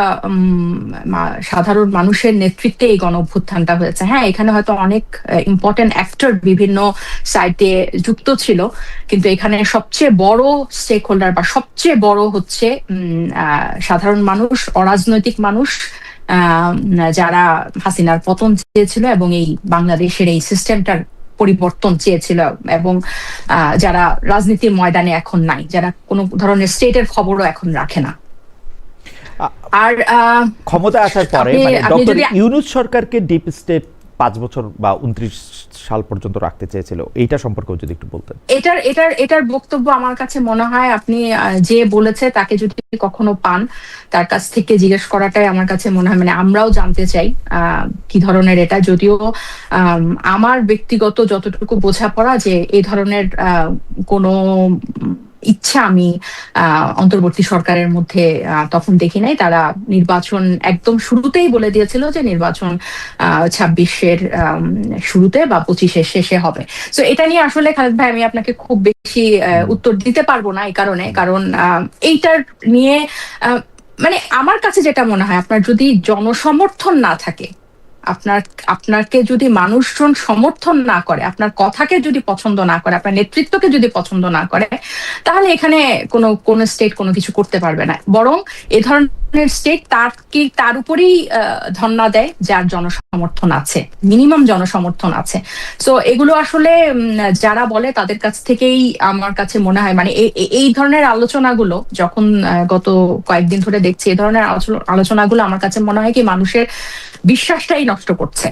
সাধারণ মানুষের নেতৃত্বে এই গণ অভ্যুত্থানটা হয়েছে। হ্যাঁ, এখানে হয়তো অনেক ইম্পর্টেন্ট অ্যাক্টর বিভিন্ন সাইটে যুক্ত ছিল, কিন্তু এখানে সবচেয়ে বড় স্টেক হোল্ডার বা সবচেয়ে বড় হচ্ছে সাধারণ মানুষ, অরাজনৈতিক মানুষ, যারা হাসিনার পতন চেয়েছিল এবং এই বাংলাদেশের এই সিস্টেমটার পরিবর্তন চেয়েছিল, এবং যারা রাজনীতির ময়দানে এখন নাই, যারা কোনো ধরনের স্টেটের খবরও এখন রাখে না। আর ক্ষমতা আসার পরে মানে ডক্টর ইউনূস সরকারকে ডিপ স্টেট 5 বছর বা 29 সাল পর্যন্ত রাখতে চেয়েছিল, এইটা সম্পর্কে যদি একটু বলতেন। এটার বক্তব্য আমার কাছে মনে হয় আপনি যে বলেছে তাকে যদি কখনো পান, তার কাছ থেকে জিজ্ঞেস করাটাই আমার কাছে মনে হয়, মানে আমরাও জানতে চাই কি ধরনের এটা। যদিও আমার ব্যক্তিগত যতটুকু বোঝাপড়া যে এই ধরনের কোনো ইচ্ছা আমি অন্তর্বর্তী সরকারের মধ্যে তখন দেখি নাই। তারা নির্বাচন একদম শুরুতেই বলে দিয়েছিল যে নির্বাচন 26-এর শুরুতে বা 25-এর শেষে হবে। তো এটা নিয়ে আসলে খালেদ ভাই আমি আপনাকে খুব বেশি উত্তর দিতে পারবো না, এই কারণে কারণ এইটার নিয়ে মানে আমার কাছে যেটা মনে হয়, আপনার যদি জনসমর্থন না থাকে, আপনাকে যদি মানুষজন সমর্থন না করে, আপনার কথাকে যদি পছন্দ না করে, আপনার নেতৃত্বকে যদি পছন্দ না করে, তাহলে এখানে কোনো স্টেট কোনো কিছু করতে পারবে না। বরং এ ধরনের স্টেট তার উপরেই ধন্না দেয় যার জনসমর্থন আছে, মিনিমাম জনসমর্থন আছে। তো এগুলো আসলে যারা বলে তাদের কাছ থেকেই আমার কাছে মনে হয়, মানে এই ধরনের আলোচনাগুলো যখন গত কয়েকদিন ধরে দেখছি, এই ধরনের আলোচনাগুলো আমার কাছে মনে হয় কি মানুষের বিশ্বাসটাই নষ্ট করছে।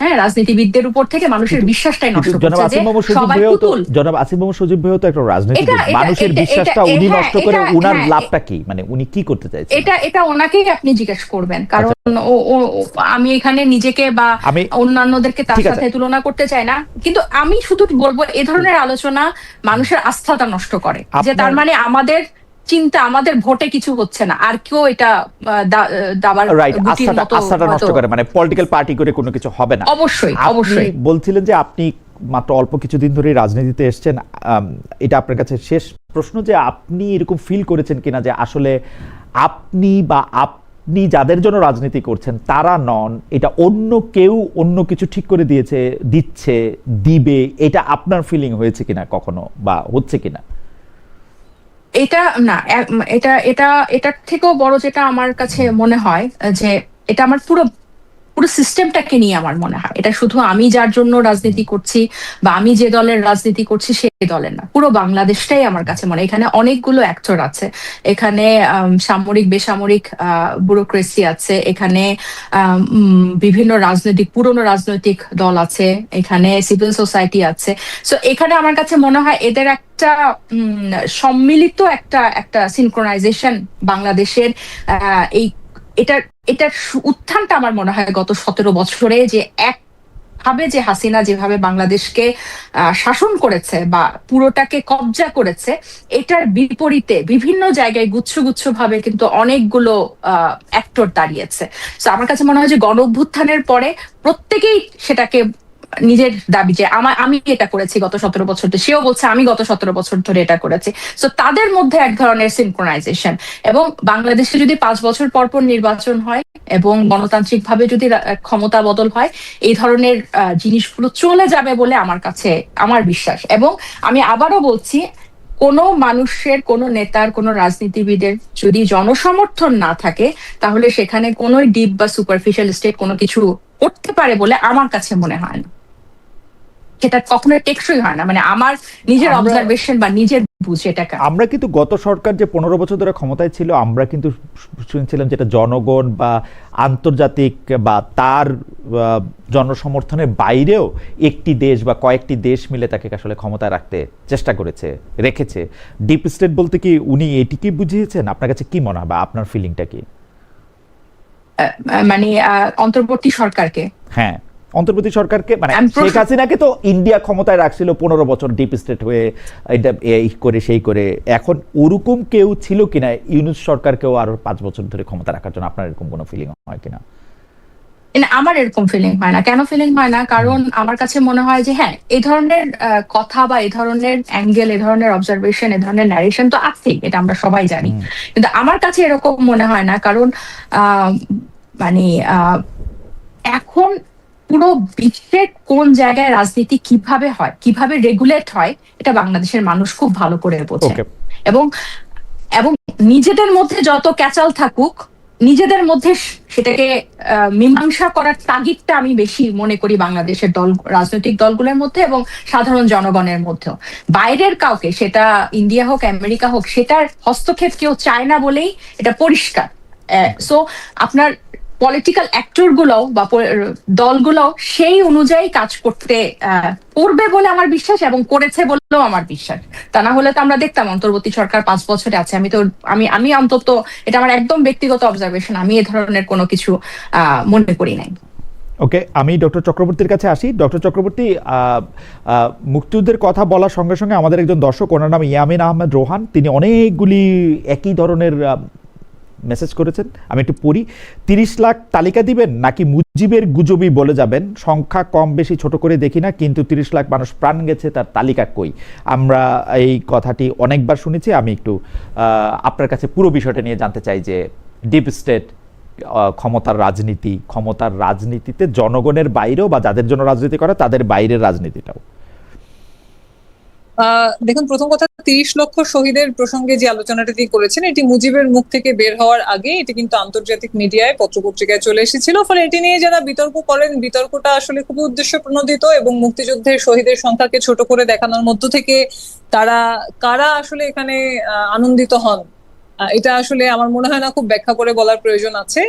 হ্যাঁ, রাজনীতিবিদদের উপর থেকে মানুষের বিশ্বাসটাই নষ্ট করছে যে সবাই পুতুল। জনাব আসিফ মোহাম্মদ সজীব ভাইও তো একটা রাজনীতিবিদ, মানুষের বিশ্বাসটা উনি নষ্ট করে উনার লাভটা কি, মানে উনি কি করতে চাইছেন? এটা ওনাকেই আপনি জিজ্ঞেস করবেন, কারণ আমি এখানে নিজেকে বা অন্যান্যদেরকে তার সাথে তুলনা করতে চাই না, কিন্তু আমি শুধু বলবো এই ধরনের আলোচনা মানুষের আস্থাটা নষ্ট করে, যে তার মানে আমাদের চিন্তা, আমাদের ভোটে কিছু হচ্ছে না, আর কেউ এটা দাবার গুটির মতো আস্থাটা নষ্ট করে, মানে পলিটিক্যাল পার্টি করে কোনো কিছু হবে না। অবশ্যই অবশ্যই বলছিলেন যে আপনি মাত্র অল্প কিছুদিন ধরে রাজনীতিতে এসেছেন, এটা আপনার কাছে শেষ প্রশ্ন যে আপনি এরকম ফিল করেছেন কিনা যে আসলে আপনি বা আপনি যাদের জন্য রাজনীতি করছেন তারা নন, এটা অন্য কেউ অন্য কিছু ঠিক করে দিচ্ছে দিবে, এটা আপনার ফিলিং হয়েছে কিনা কখনো বা হচ্ছে কিনা? এটা না, এটার থেকেও বড় যেটা আমার কাছে মনে হয় যে এটা আমার পুরো সিস্টেমটাকে নিয়ে আমার মনে হয়, এটা শুধু আমি যার জন্য রাজনীতি করছি বা আমি যে দলের রাজনীতি করছি সেই দলের না, পুরো বাংলাদেশটাই আমার কাছে মনে হয়। এখানে অনেকগুলো অ্যাক্টর আছে, এখানে সামরিক বেসামরিক ব্যুরোক্রেসি আছে, এখানে বিভিন্ন পুরনো রাজনৈতিক দল আছে, এখানে সিভিল সোসাইটি আছে। সো এখানে আমার কাছে মনে হয় এদের একটা সম্মিলিত একটা সিনক্রোনাইজেশন বাংলাদেশের এটার উত্থানটা আমার মনে হয় গত 17 বছরে, যে ভাবে যে হাসিনা যেভাবে বাংলাদেশকে শাসন করেছে বা পুরোটাকে কবজা করেছে, এটার বিপরীতে বিভিন্ন জায়গায় গুচ্ছ ভাবে কিন্তু অনেকগুলো অ্যাক্টর দাঁড়িয়েছে। তো আমার কাছে মনে হয় যে গণ অভ্যুত্থানের পরে প্রত্যেকেই সেটাকে নিজের দাবি যে আমি এটা করেছি গত 17 বছর ধরে, সেও বলছে আমি গত 17 বছর ধরে এটা করেছি। তো তাদের মধ্যে এক ধরনের সিনক্রোনাইজেশন, এবং বাংলাদেশে যদি 5 বছর পর নির্বাচন হয় এবং গণতান্ত্রিক ভাবে যদি ক্ষমতা বদল হয়, এই ধরনের জিনিসগুলো চলে যাবে বলে আমার বিশ্বাস। এবং আমি আবারও বলছি, কোনো মানুষের, কোনো নেতার, কোনো রাজনীতিবিদের যদি জনসমর্থন না থাকে, তাহলে সেখানে কোনো ডিপ বা সুপারফিশিয়াল স্টেট কোনো কিছু করতে পারে বলে আমার কাছে মনে হয় না। সেটা কখনো টেকসই হয় না, মানে আমার নিজের আমরা- অবজারভেশন বা নিজের বুঝ এটাকে। আমরা কিন্তু গত সরকার যে 15 বছর ধরে ক্ষমতায় ছিল, আমরা কিন্তু শুনছিলাম যেটা জনগণ বা আন্তর্জাতিক বা তার জনসমর্থনের বাইরেও একটি দেশ বা কয়েকটি দেশ মিলে তাকে আসলে ক্ষমতায় রাখতে চেষ্টা রেখেছে। ডিপ স্টেট বলতে কি উনি এটিকে বুঝিয়েছেন? আপনার কাছে কি মনে হয় বা আপনার ফিলিংটা কি? মানে অন্তর্বর্তী সরকারকে, হ্যাঁ, অন্তর্বর্তী সরকারকে, মানে আমি প্রশ্ন- শেখ হাসিনাকে তো ইন্ডিয়া ক্ষমতায় রাখছিল 15 বছর ডিপ স্টেট হয়ে, এটা এই করে সেই করে। এখন ওরকম কেউ ছিল কিনা ইউনূস সরকারকেও আরো 5 বছর ধরে ক্ষমতা রাখার জন্য? আপনার এরকম কোনো ফিলিং হয় কিনা? আমার এরকম ফিলিং হয় না। কেন ফিলিং হয় না? কারণ আমার কাছে মনে হয় যে হ্যাঁ, এই ধরনের কথা বা এই ধরনের অ্যাঙ্গেল, এই ধরনের অবজারভেশন, এই ধরনের ন্যারেশন তো আছেই, এটা আমরা সবাই জানি। কিন্তু আমার কাছে এরকম মনে হয় না, কারণ মানে এখন পুরো বিশ্বের কোন জায়গায় রাজনীতি কিভাবে হয়, কিভাবে রেগুলেট হয়, এটা বাংলাদেশের মানুষ খুব ভালো করে বোঝে। ওকে, এবং এবং নিজেদের মধ্যে যত ক্যাচাল থাকুক, নিজেদের মধ্যে সেটাকে মীমাংসা করার তাগিদটা আমি বেশি মনে করি বাংলাদেশের রাজনৈতিক দলগুলোর মধ্যে এবং সাধারণ জনগণের মধ্যেও। বাইরের কাউকে, সেটা ইন্ডিয়া হোক আমেরিকা হোক, সেটার হস্তক্ষেপ কেউ চায় না বলেই এটা পরিষ্কার। সো আপনার পলিটিক্যাল অ্যাক্টর গুলোও বা দলগুলো সেই অনুযায়ী কাজ করবে বলে আমার বিশ্বাস, এবং করেছে বলেও আমার বিশ্বাস। তা না হলে তো আমরা দেখতাম অন্তর্বর্তী সরকার 5 বছরে আছে। আমি অন্তত, এটা আমার একদম ব্যক্তিগত অবজারভেশন, আমি এ ধরনের কোনো কিছু মনে করি নাই। ওকে, আমি ডক্টর চক্রবর্তীর কাছে আসি। ডক্টর চক্রবর্তী, মুক্তিযুদ্ধের কথা বলার সঙ্গে সঙ্গে আমাদের একজন দর্শক, ওনার নাম ইয়ামিন আহমেদ রোহান, তিনি অনেকগুলি একই ধরনের মেসেজ করেছেন। আমি একটু পড়ি। 30 লাখ তালিকা দিবেন নাকি মুজিবের গুজবই বলে যাবেন? সংখ্যা কম বেশি ছোট করে দেখি না, কিন্তু 30 লাখ মানুষ প্রাণ গেছে, তার তালিকা কই? আমরা এই কথাটি অনেকবার শুনেছি। আমি একটু আপনার কাছে পুরো বিষয়টা নিয়ে জানতে চাই যে ডিপ স্টেট, ক্ষমতার রাজনীতিতে জনগণের বাইরেও বা যাদের জন্য রাজনীতি করে তাদের বাইরের রাজনীতিটাও। দেখুন, প্রথম কথা, 30 লক্ষ শহীদের প্রসঙ্গে যে আলোচনাটা তিনি করেছেন, এটি মুজিবের মুখ থেকে বের হওয়ার আগে এটি কিন্তু আন্তর্জাতিক মিডিয়ায়, পত্রপত্রিকায় চলে এসেছিল। ফলে এটি নিয়ে যারা বিতর্ক করেন, বিতর্কটা আসলে খুবই উদ্দেশ্য প্রণোদিত এবং মুক্তিযুদ্ধের শহীদের সংখ্যাকে ছোট করে দেখানোর মধ্য থেকে কারা আসলে এখানে আনন্দিত হন, এটা আসলে আমার মনে হয় না খুব ব্যাখ্যা করে বলার প্রয়োজন আছে।